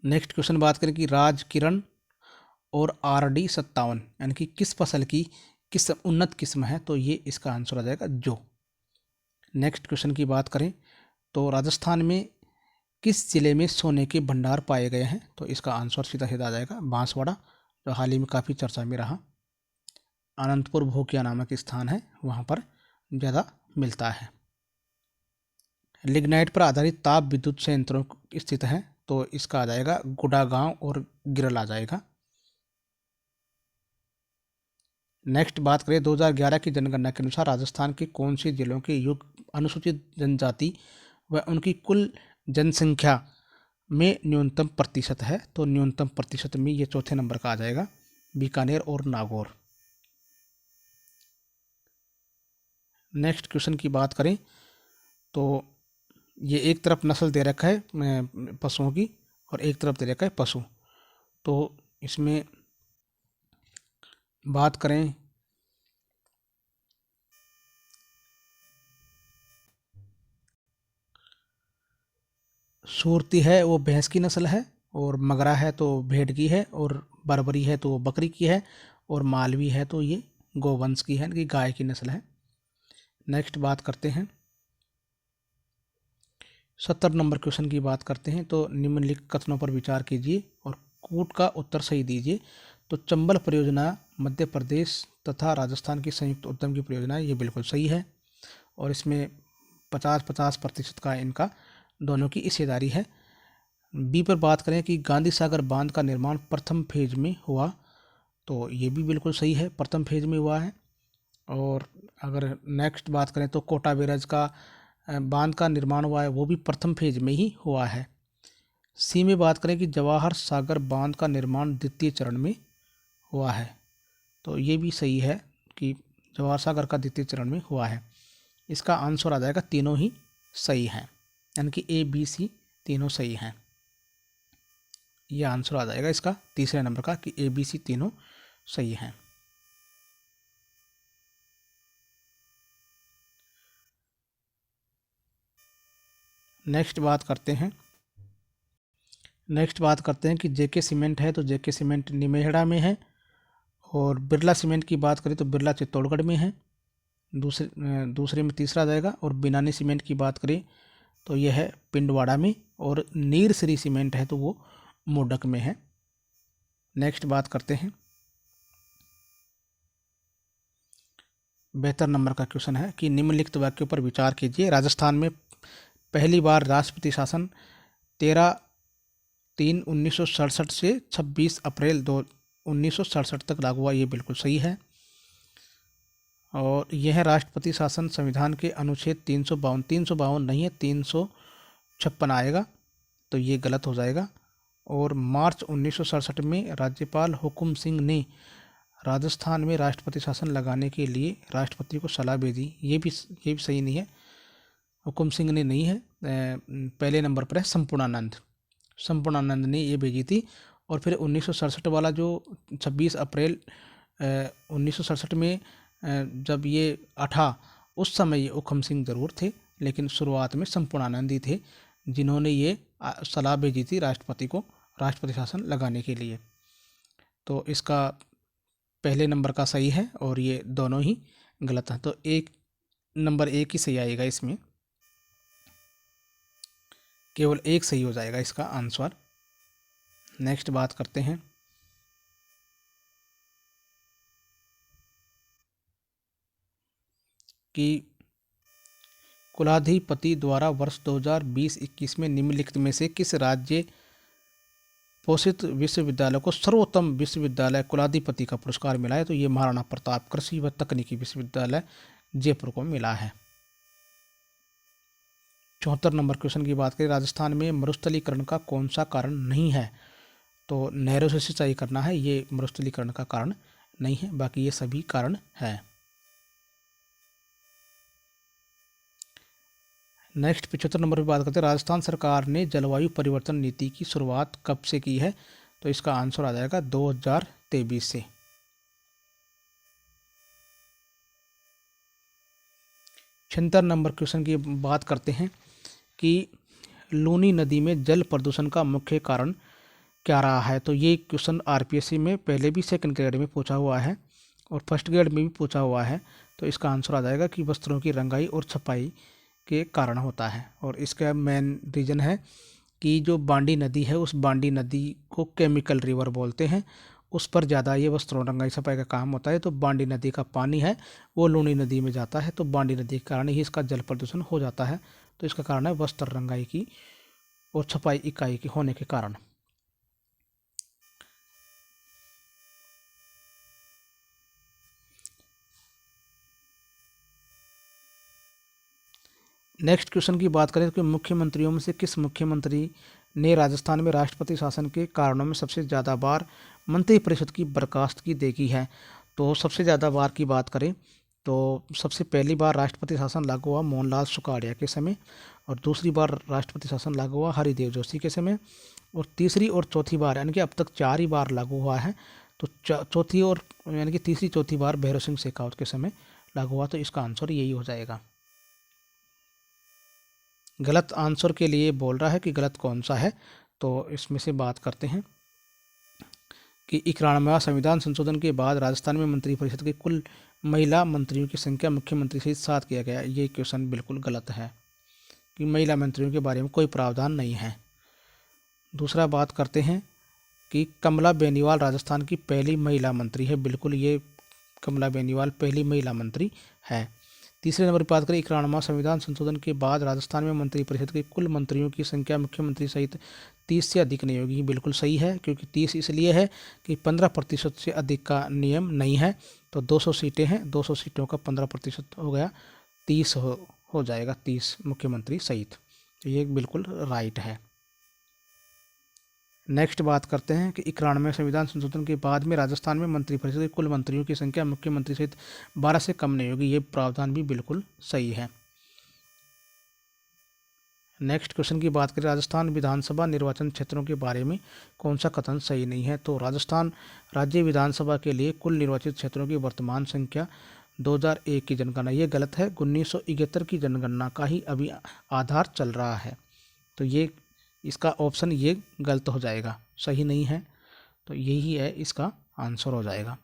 नेक्स्ट क्वेश्चन बात करें कि राजकिरण और RD 57 यानी कि किस फसल की किस उन्नत किस्म है, तो ये इसका आंसर आ जाएगा जो। नेक्स्ट क्वेश्चन की बात करें तो राजस्थान में किस जिले में सोने के भंडार पाए गए हैं, तो इसका आंसर सीधा सीधा आ जाएगा बांसवाड़ा, जो हाल ही में काफ़ी चर्चा में रहा। अनंतपुर भोकिया नामक स्थान है, वहाँ पर ज़्यादा मिलता है। लिग्नाइट पर आधारित ताप विद्युत संयंत्रों स्थित है, तो इसका आ जाएगा गुड़ागांव और गिरल आ जाएगा। नेक्स्ट बात करें 2011 की जनगणना के अनुसार राजस्थान के कौन से जिलों के युग अनुसूचित जनजाति व उनकी कुल जनसंख्या में न्यूनतम प्रतिशत है, तो न्यूनतम प्रतिशत में ये चौथे नंबर का आ जाएगा बीकानेर और नागौर। नेक्स्ट क्वेश्चन की बात करें तो ये एक तरफ नस्ल दे रखा है पशुओं की और एक तरफ दे रखा है पशु, तो इसमें बात करें सूरती है वो भैंस की नस्ल है, और मगरा है तो भेड़ की है, और बरबरी है तो बकरी की है, और मालवी है तो ये गोवंश की है कि गाय की नस्ल है। नेक्स्ट बात करते हैं 70 नंबर क्वेश्चन की बात करते हैं तो निम्नलिखित कथनों पर विचार कीजिए और कूट का उत्तर सही दीजिए। तो चंबल परियोजना मध्य प्रदेश तथा राजस्थान की संयुक्त उद्यम की परियोजना है, ये बिल्कुल सही है और इसमें 50-50% का इनका दोनों की हिस्सेदारी है। बी पर बात करें कि गांधी सागर बांध का निर्माण प्रथम फेज में हुआ, तो ये भी बिल्कुल सही है, प्रथम फेज में हुआ है। और अगर नेक्स्ट बात करें तो कोटा बैराज का बांध का निर्माण हुआ है, वो भी प्रथम फेज में ही हुआ है। सी में बात करें कि जवाहर सागर बांध का निर्माण द्वितीय चरण में हुआ है, तो ये भी सही है कि जवाहर सागर का द्वितीय चरण में हुआ है। इसका आंसर आ जाएगा तीनों ही सही हैं, यानी कि ABC तीनों सही हैं। ये आंसर आ जाएगा इसका तीसरे नंबर का कि ABC तीनों सही हैं। नेक्स्ट बात करते हैं कि JK सीमेंट है तो JK सीमेंट निमेहड़ा में है, और बिरला सीमेंट की बात करें तो बिरला चित्तौड़गढ़ में है, दूसरे में तीसरा आ जाएगा। और बिनानी सीमेंट की बात करें तो यह है पिंडवाड़ा में, और नीर श्री सीमेंट है तो वो मोडक में है। नेक्स्ट बात करते हैं 72 नंबर का क्वेश्चन है कि निम्नलिखित वाक्यों पर विचार कीजिए। राजस्थान में पहली बार राष्ट्रपति शासन 13/3/1967 से 26 अप्रैल 1967 तक लागू हुआ, ये बिल्कुल सही है। और यह राष्ट्रपति शासन संविधान के अनुच्छेद 352 नहीं है 356 आएगा, तो ये गलत हो जाएगा। और मार्च 1967 में राज्यपाल हुकुम सिंह ने राजस्थान में राष्ट्रपति शासन लगाने के लिए राष्ट्रपति को सलाह भेजी, ये भी सही नहीं है, हुकुम सिंह ने नहीं है। पहले नंबर पर है संपूर्णानंद ने ये भेजी थी। और फिर 1967 वाला जो 26 अप्रैल 1967 में जब ये उस समय ये हुकुम सिंह जरूर थे, लेकिन शुरुआत में संपूर्णानंद ही थे जिन्होंने ये सलाह भेजी थी राष्ट्रपति को राष्ट्रपति शासन लगाने के लिए। तो इसका पहले नंबर का सही है और ये दोनों ही गलत हैं, तो नंबर एक ही सही आएगा, इसमें केवल एक सही हो जाएगा इसका आंसर। नेक्स्ट बात करते हैं कि कुलाधिपति द्वारा वर्ष 2020-21 में निम्नलिखित में से किस राज्य पोषित विश्वविद्यालय को सर्वोत्तम विश्वविद्यालय कुलाधिपति का पुरस्कार मिला है, तो ये महाराणा प्रताप कृषि व तकनीकी विश्वविद्यालय जयपुर को मिला है। 74 नंबर क्वेश्चन की बात करें, राजस्थान में मरुस्थलीकरण का कौन सा कारण नहीं है, तो नहरों से सिंचाई करना है, ये मरुस्थलीकरण का कारण नहीं है, बाकी ये सभी कारण है। नेक्स्ट 75 नंबर पर बात करते हैं, राजस्थान सरकार ने जलवायु परिवर्तन नीति की शुरुआत कब से की है? तो इसका आंसर आ जाएगा 2023 से। 76 नंबर क्वेश्चन की बात करते हैं कि लूनी नदी में जल प्रदूषण का मुख्य कारण क्या रहा है? तो ये क्वेश्चन आरपीएससी में पहले भी सेकंड ग्रेड में पूछा हुआ है और फर्स्ट ग्रेड में भी पूछा हुआ है। तो इसका आंसर आ जाएगा कि वस्त्रों की रंगाई और छपाई के कारण होता है। और इसका मेन रीज़न है कि जो बांडी नदी है, उस बांडी नदी को केमिकल रिवर बोलते हैं, उस पर ज़्यादा ये वस्त्रों रंगाई छपाई का काम होता है। तो बांडी नदी का पानी है वो लूनी नदी में जाता है, तो बांडी नदी के कारण ही इसका जल प्रदूषण हो जाता है। तो इसका कारण है वस्त्र रंगाई की और छपाई इकाई के होने के कारण। नेक्स्ट क्वेश्चन की बात करें कि मुख्यमंत्रियों में से किस मुख्यमंत्री ने राजस्थान में राष्ट्रपति शासन के कारणों में सबसे ज़्यादा बार मंत्रिपरिषद की बर्खास्तगी देखी है? तो सबसे ज़्यादा बार की बात करें तो सबसे पहली बार राष्ट्रपति शासन लागू हुआ मोहनलाल सुखाड़िया के समय, और दूसरी बार राष्ट्रपति शासन लागू हुआ हरिदेव जोशी के समय, और तीसरी और चौथी बार यानी कि अब तक 4 ही बार लागू हुआ है। तो चौथी और यानी कि तीसरी चौथी बार भैरव सिंह शेखावत के समय लागू हुआ। तो इसका आंसर यही हो जाएगा। गलत आंसर के लिए बोल रहा है कि गलत कौन सा है, तो इसमें से बात करते हैं कि 91वां संविधान संशोधन के बाद राजस्थान में मंत्रिपरिषद के कुल महिला मंत्रियों की संख्या मुख्यमंत्री सहित 7 किया गया। ये क्वेश्चन बिल्कुल गलत है कि महिला मंत्रियों के बारे में कोई प्रावधान नहीं है। दूसरा बात करते हैं कि कमला बेनीवाल राजस्थान की पहली महिला मंत्री है। बिल्कुल ये कमला बेनीवाल पहली महिला मंत्री है। तीसरे नंबर पर बात करें 91वां संविधान संशोधन के बाद राजस्थान में मंत्रिपरिषद के कुल मंत्रियों की संख्या मुख्यमंत्री सहित 30 से अधिक नहीं होगी। बिल्कुल सही है, क्योंकि 30 इसलिए है कि 15% से अधिक का नियम नहीं है। तो 200 सीटें हैं, 200 सीटों का 15% हो गया, 30 हो जाएगा, 30 मुख्यमंत्री सहित। तो ये बिल्कुल राइट है। नेक्स्ट बात करते हैं कि 91वें संविधान संशोधन के बाद में राजस्थान में मंत्रिपरिषद के कुल मंत्रियों की संख्या मुख्यमंत्री सहित 12 से कम नहीं होगी। ये प्रावधान भी बिल्कुल सही है। नेक्स्ट क्वेश्चन की बात करें, राजस्थान विधानसभा निर्वाचन क्षेत्रों के बारे में कौन सा कथन सही नहीं है? तो राजस्थान राज्य विधानसभा के लिए कुल निर्वाचित क्षेत्रों की वर्तमान संख्या 2001 की जनगणना, ये गलत है। 1971 की जनगणना का ही अभी आधार चल रहा है। तो ये इसका ऑप्शन ये गलत हो जाएगा, सही नहीं है। तो यही है इसका आंसर हो जाएगा।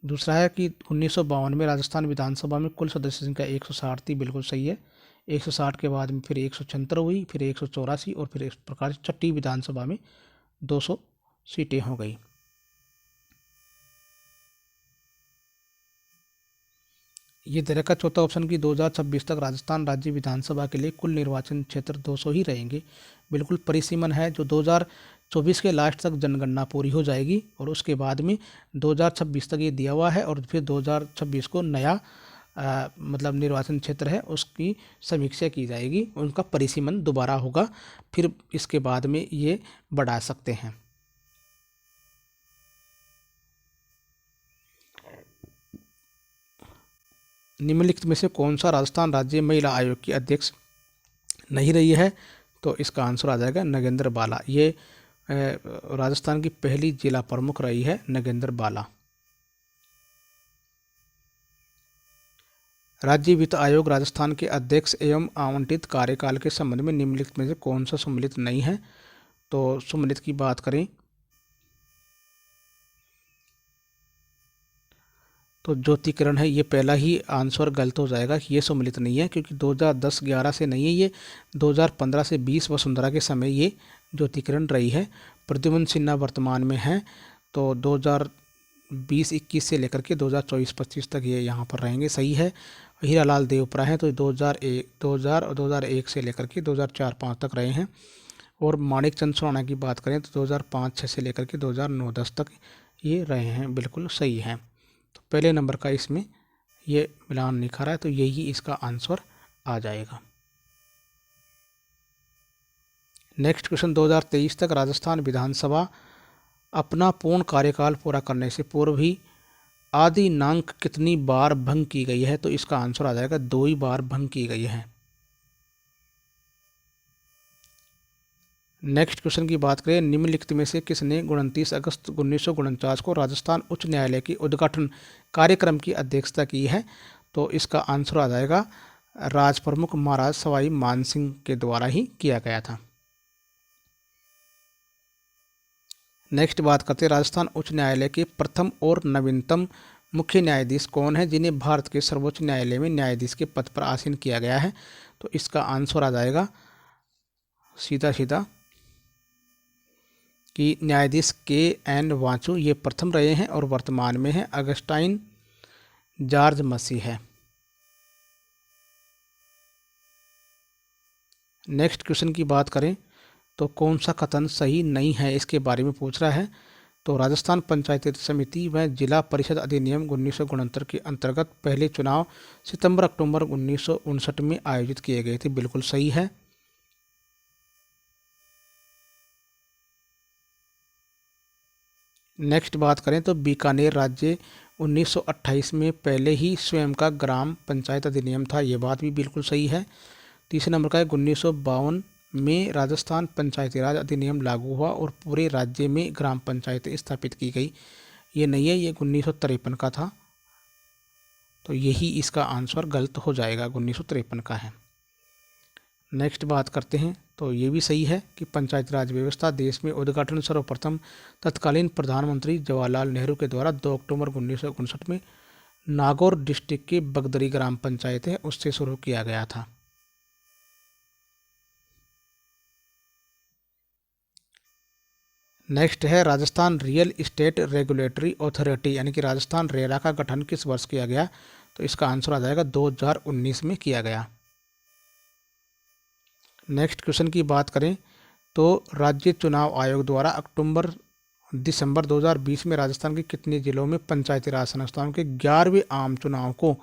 दूसरा है कि 1952 में राजस्थान विधानसभा में कुल सदस्य संख्या 160 थी। बिल्कुल सही है। 160 के बाद में फिर 176 हुई, फिर 184 और फिर इस प्रकार छठी विधानसभा में 200 सीटें हो गई। ये दे रखा चौथा ऑप्शन की 2026 तक राजस्थान राज्य विधानसभा के लिए कुल निर्वाचन क्षेत्र 200 ही रहेंगे। बिल्कुल परिसीमन है, जो 2024 के लास्ट तक जनगणना पूरी हो जाएगी और उसके बाद में 2026 तक ये दिया हुआ है, और फिर 2026 को नया मतलब निर्वाचन क्षेत्र है उसकी समीक्षा की जाएगी, उनका परिसीमन दोबारा होगा, फिर इसके बाद में ये बढ़ा सकते हैं। निम्नलिखित में से कौन सा राजस्थान राज्य महिला आयोग की अध्यक्ष नहीं रही है? तो इसका आंसर आ जाएगा नगेंद्र बाला। ये राजस्थान की पहली जिला प्रमुख रही है नगेंद्र बाला। राज्य वित्त आयोग राजस्थान के अध्यक्ष एवं आवंटित कार्यकाल के संबंध में निम्नलिखित में से कौन सा सम्मिलित नहीं है? तो सम्मिलित की बात करें तो ज्योति किरण है। ये पहला ही आंसर गलत हो जाएगा कि ये सम्मिलित नहीं है, क्योंकि 2010-11 से नहीं है, ये 2015 से 20 वसुंधरा के समय ये ज्योति किरण रही है। प्रद्युम्न सिन्हा वर्तमान में है, तो 2020-21 से लेकर के 2024-25 तक ये यहाँ पर रहेंगे, सही है। हीरालाल देवपरा हैं, तो 2000 और 2001 से लेकर के 2004-05 तक रहे हैं। और माणिक चंद सोराना की बात करें तो 2005-06 से लेकर के 2009-10 तक ये रहे हैं। बिल्कुल सही है। तो पहले नंबर का इसमें ये मिलान नहीं खा रहा है, तो यही इसका आंसर आ जाएगा। नेक्स्ट क्वेश्चन, 2023 तक राजस्थान विधानसभा अपना पूर्ण कार्यकाल पूरा करने से पूर्व ही आदिनांक कितनी बार भंग की गई है? तो इसका आंसर आ जाएगा 2 ही बार भंग की गई है। नेक्स्ट क्वेश्चन की बात करें, निम्नलिखित में से किसने 29 अगस्त 1949 को राजस्थान उच्च न्यायालय की उद्घाटन कार्यक्रम की अध्यक्षता की है? तो इसका आंसर आ जाएगा राज प्रमुख महाराज सवाई मानसिंह के द्वारा ही किया गया था। नेक्स्ट बात करते हैं, राजस्थान उच्च न्यायालय के प्रथम और नवीनतम मुख्य न्यायाधीश कौन है जिन्हें भारत के सर्वोच्च न्यायालय में न्यायाधीश के पद पर आसीन किया गया है? तो इसका आंसर आ जाएगा सीधा सीधा कि न्यायाधीश के.एन. वांचू ये प्रथम रहे हैं और वर्तमान में है अगस्टाइन जॉर्ज मसीह है। नेक्स्ट क्वेश्चन की बात करें तो कौन सा कथन सही नहीं है इसके बारे में पूछ रहा है। तो राजस्थान पंचायती समिति व जिला परिषद अधिनियम 1969 के अंतर्गत पहले चुनाव सितंबर अक्टूबर 1959 में आयोजित किए गए थे, बिल्कुल सही है। नेक्स्ट बात करें तो बीकानेर राज्य 1928 में पहले ही स्वयं का ग्राम पंचायत अधिनियम था, ये बात भी बिल्कुल सही है। तीसरे नंबर का है 1952 में राजस्थान पंचायती राज अधिनियम लागू हुआ और पूरे राज्य में ग्राम पंचायतें स्थापित की गई, ये नहीं है, ये 1953 का था, तो यही इसका आंसर गलत हो जाएगा, 1953 का है। नेक्स्ट बात करते हैं तो ये भी सही है कि पंचायती राज व्यवस्था देश में उद्घाटन सर्वप्रथम तत्कालीन प्रधानमंत्री जवाहरलाल नेहरू के द्वारा 2 अक्टूबर 1959 में नागौर डिस्ट्रिक्ट के बगदरी ग्राम पंचायत है उससे शुरू किया गया था। नेक्स्ट है Rajasthan real estate regulatory authority यानी कि राजस्थान रेरा का गठन किस वर्ष किया गया? तो इसका आंसर आ जाएगा 2019 में किया गया। नेक्स्ट क्वेश्चन की बात करें तो राज्य चुनाव आयोग द्वारा दिसंबर 2020 में राजस्थान के कितने जिलों में पंचायती राज संस्थाओं के 11वें आम चुनाव को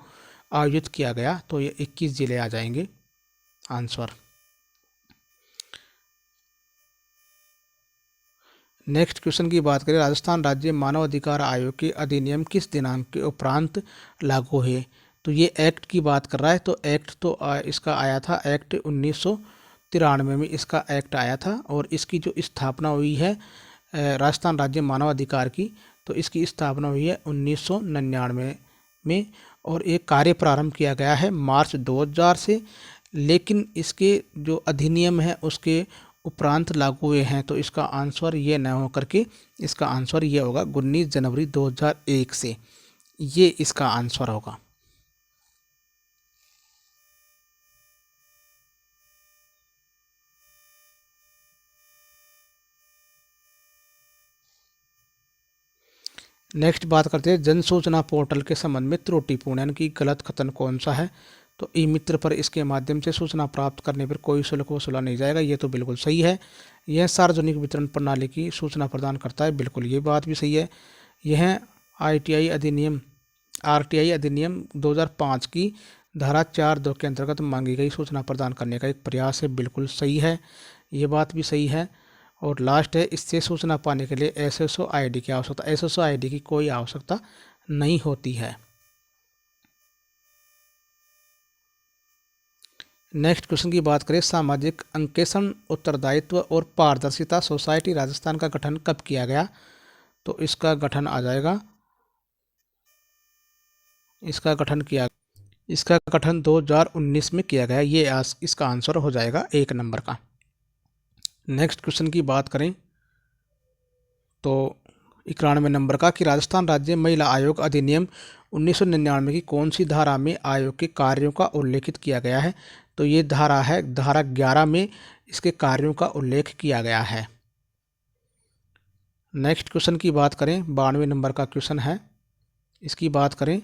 आयोजित किया गया? तो ये 21 जिले आ जाएंगे आंसर। नेक्स्ट क्वेश्चन की बात करें, राजस्थान राज्य मानव अधिकार आयोग के अधिनियम किस दिनांक के उपरांत लागू है? तो ये एक्ट की बात कर रहा है, तो एक्ट तो इसका आया था, एक्ट 1993 में इसका एक्ट आया था और इसकी जो स्थापना हुई है राजस्थान राज्य मानव अधिकार की, तो इसकी स्थापना हुई है 1999 में और एक कार्य प्रारंभ किया गया है मार्च 2000 से, लेकिन इसके जो अधिनियम है उसके उपरांत लागू हुए हैं, तो इसका आंसर ये न हो करके इसका आंसर ये होगा 19 जनवरी 2001 से, ये इसका आंसर होगा। नेक्स्ट बात करते हैं जन सूचना पोर्टल के संबंध में त्रुटिपूर्ण यानी कि गलत कथन कौन सा है? तो ई मित्र पर इसके माध्यम से सूचना प्राप्त करने पर कोई शुल्क वसूला नहीं जाएगा, ये तो बिल्कुल सही है। यह सार्वजनिक वितरण प्रणाली की सूचना प्रदान करता है, बिल्कुल ये बात भी सही है। यह आरटीआई अधिनियम 2005 की धारा 4(2) के अंतर्गत मांगी गई सूचना प्रदान करने का एक प्रयास है, बिल्कुल सही है, ये बात भी सही है। और लास्ट है, इससे सूचना पाने के लिए एसएसओ आईडी की आवश्यकता, एसएसओ आईडी की कोई आवश्यकता नहीं होती है। नेक्स्ट क्वेश्चन की बात करें, सामाजिक अंकेक्षण उत्तरदायित्व और पारदर्शिता सोसाइटी राजस्थान का गठन कब किया गया? तो इसका गठन आ जाएगा, इसका गठन 2019 में किया गया, ये इसका आंसर हो जाएगा 1 नंबर का। नेक्स्ट क्वेश्चन की बात करें तो 91 नंबर का कि राजस्थान राज्य महिला आयोग अधिनियम 1999 की कौन सी धारा में आयोग के कार्यों का उल्लेखित किया गया है? तो ये धारा है धारा 11 में इसके कार्यों का उल्लेख किया गया है। नेक्स्ट क्वेश्चन की बात करें, 92 नंबर का क्वेश्चन है, इसकी बात करें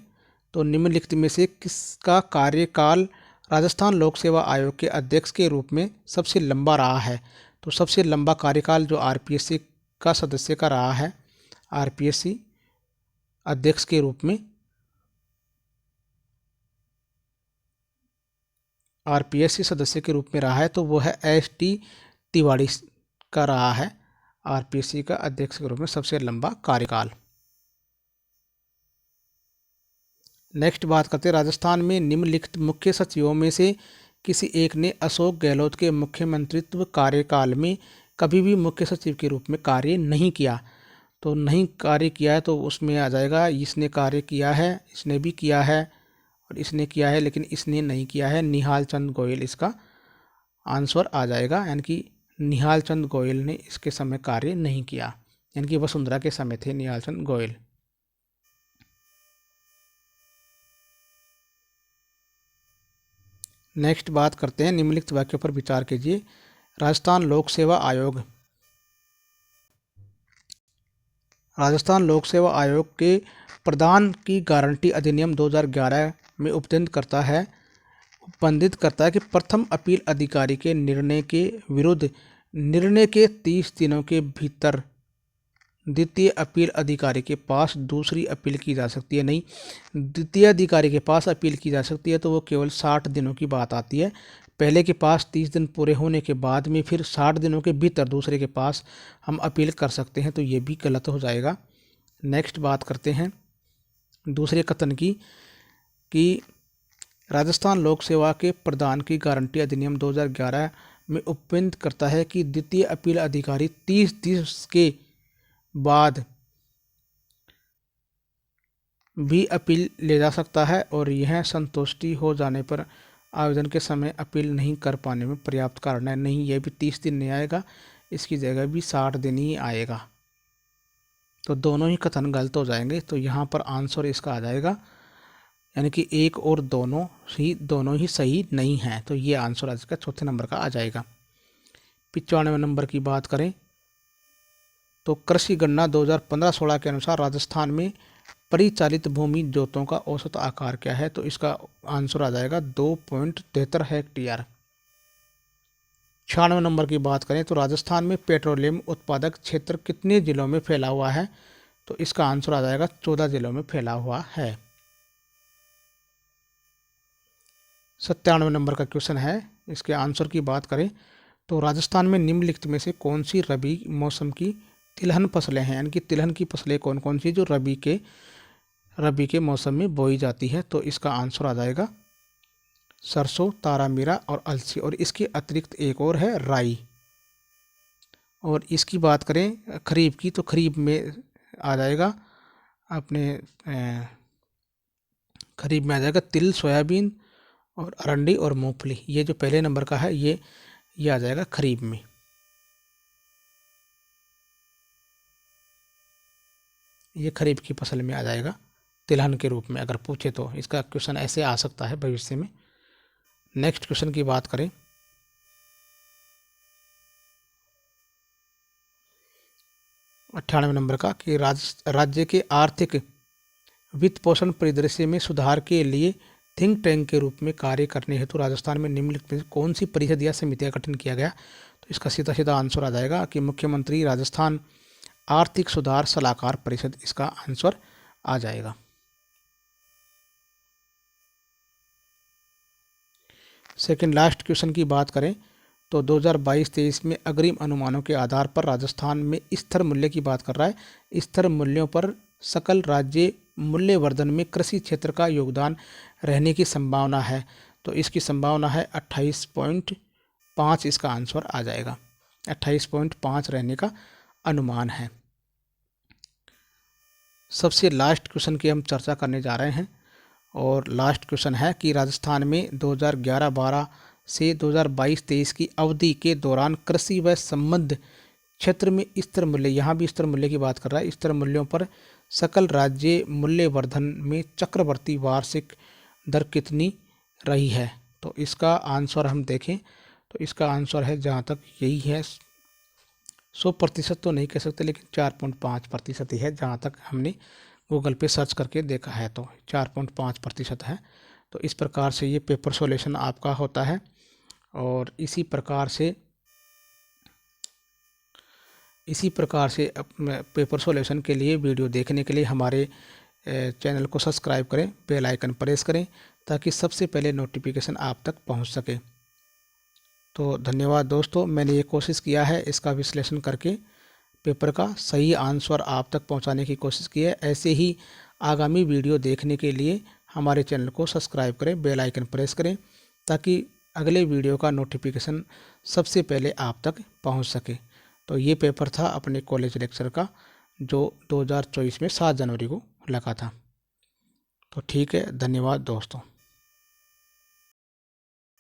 तो निम्नलिखित में से किसका कार्यकाल राजस्थान लोक सेवा आयोग के अध्यक्ष के रूप में सबसे लंबा रहा है? तो सबसे लंबा कार्यकाल जो आरपीएससी का सदस्य का रहा है, आरपीएससी अध्यक्ष के रूप में आरपीएससी सदस्य के रूप में रहा है, तो वो है एस.टी. तिवारी का रहा है आरपीएससी का अध्यक्ष के रूप में सबसे लंबा कार्यकाल। नेक्स्ट बात करते हैं, राजस्थान में निम्नलिखित मुख्य सचिवों में से किसी एक ने अशोक गहलोत के मुख्यमंत्रित्व कार्यकाल में कभी भी मुख्य सचिव के रूप में कार्य नहीं किया। तो नहीं कार्य किया है तो उसमें आ जाएगा इसने कार्य किया है, इसने भी किया है और इसने किया है, लेकिन इसने नहीं किया है। निहाल चंद गोयल इसका आंसर आ जाएगा, यानी कि निहाल चंद गोयल ने इसके समय कार्य नहीं किया, यानी कि वसुंधरा के समय थे निहाल चंद गोयल। नेक्स्ट बात करते हैं, निम्नलिखित वाक्यों पर विचार कीजिए। राजस्थान लोक सेवा आयोग, राजस्थान लोक सेवा आयोग के प्रदान की गारंटी अधिनियम 2011 में उपबंधित करता है कि प्रथम अपील अधिकारी के निर्णय के विरुद्ध निर्णय के 30 दिनों के भीतर द्वितीय अपील अधिकारी के पास दूसरी अपील की जा सकती है। नहीं, द्वितीय अधिकारी के पास अपील की जा सकती है तो वो केवल 60 दिनों की बात आती है। पहले के पास 30 दिन पूरे होने के बाद में फिर 60 दिनों के भीतर दूसरे के पास हम अपील कर सकते हैं, तो ये भी गलत हो जाएगा। नेक्स्ट बात करते हैं दूसरे कथन की कि राजस्थान लोक सेवा के प्रदान की गारंटी अधिनियम 2011 में उपबंधित करता है कि द्वितीय अपील अधिकारी 30 दिवस के बाद भी अपील ले जा सकता है और यह संतुष्टि हो जाने पर आवेदन के समय अपील नहीं कर पाने में पर्याप्त कारण है। नहीं, यह भी 30 दिन नहीं आएगा, इसकी जगह भी 60 दिन ही आएगा। तो दोनों ही कथन गलत हो जाएंगे, तो यहाँ पर आंसर इसका आ जाएगा, यानी कि एक और दोनों ही सही नहीं है। तो ये आंसर आज का चौथे नंबर का आ जाएगा। 95 नंबर की बात करें तो कृषि गणना 2015-16 के अनुसार राजस्थान में परिचालित भूमि जोतों का औसत आकार क्या है? तो इसका आंसर आ जाएगा 2.73 हेक्टेयर। 96 नंबर की बात करें तो राजस्थान में पेट्रोलियम उत्पादक क्षेत्र कितने जिलों में फैला हुआ है? तो इसका आंसर आ जाएगा 14 जिलों में फैला हुआ है। 97 नंबर का क्वेश्चन है, इसके आंसर की बात करें तो राजस्थान में निम्नलिखित में से कौन सी रबी मौसम की तिलहन फसलें हैं? यानी कि तिलहन की फसलें कौन कौन सी जो रबी के मौसम में बोई जाती है? तो इसका आंसर आ जाएगा सरसों, तारामीरा और अलसी, और इसके अतिरिक्त एक और है राई। और इसकी बात करें खरीफ की तो खरीफ में आ जाएगा अपने खरीफ में आ जाएगा तिल, सोयाबीन और अरंडी और मूंगफली। ये जो पहले नंबर का है ये आ जाएगा खरीफ में। ये खरीफ की फसल में आ जाएगा तिलहन के रूप में, अगर पूछे तो इसका क्वेश्चन ऐसे आ सकता है भविष्य में। नेक्स्ट क्वेश्चन की बात करें 98 नंबर का कि राज्य के आर्थिक वित्त पोषण परिदृश्य में सुधार के लिए थिंक टैंक के रूप में कार्य करने हेतु राजस्थान में निम्नलिखित में कौन सी परिषद या समिति का गठन किया गया? तो इसका सीधा सीधा आंसर आ जाएगा कि मुख्यमंत्री राजस्थान आर्थिक सुधार सलाहकार परिषद, इसका आंसर आ जाएगा। सेकंड लास्ट क्वेश्चन की बात करें तो 2022-23 में अग्रिम अनुमानों के आधार पर राजस्थान में स्थिर मूल्य की बात कर रहा है। स्थिर मूल्यों पर सकल राज्य मूल्यवर्धन में कृषि क्षेत्र का योगदान रहने की संभावना है। तो इसकी संभावना है 28.5, इसका आंसर आ जाएगा। 28.5 रहने का अनुमान है। सबसे लास्ट क्वेश्चन की हम चर्चा करने जा रहे हैं और लास्ट क्वेश्चन है कि राजस्थान में 2011-12 से 2022-23 की अवधि के दौरान कृषि व संबद्ध क्षेत्र में स्थिर मूल्य, यहाँ भी स्थिर मूल्य की बात कर रहा है, स्थिर मूल्यों पर सकल राज्य मूल्यवर्धन में चक्रवर्ती वार्षिक दर कितनी रही है? तो इसका आंसर हम देखें तो इसका आंसर है जहाँ तक यही है, 100% तो नहीं कह सकते लेकिन 4.5% ही है, जहाँ तक हमने गूगल पे सर्च करके देखा है तो 4.5% है। तो इस प्रकार से ये पेपर सॉल्यूशन आपका होता है और इसी प्रकार से पेपर सॉल्यूशन के लिए वीडियो देखने के लिए हमारे चैनल को सब्सक्राइब करें, बेल आइकन प्रेस करें ताकि सबसे पहले नोटिफिकेशन आप तक पहुंच सके। तो धन्यवाद दोस्तों, मैंने ये कोशिश किया है इसका विश्लेषण करके पेपर का सही आंसर आप तक पहुंचाने की कोशिश की है। ऐसे ही आगामी वीडियो देखने के लिए हमारे चैनल को सब्सक्राइब करें, बेल आइकन प्रेस करें ताकि अगले वीडियो का नोटिफिकेशन सबसे पहले आप तक पहुंच सके। तो ये पेपर था अपने कॉलेज लेक्चर का, जो 2024 में 7 जनवरी को लगा था। तो ठीक है, धन्यवाद दोस्तों।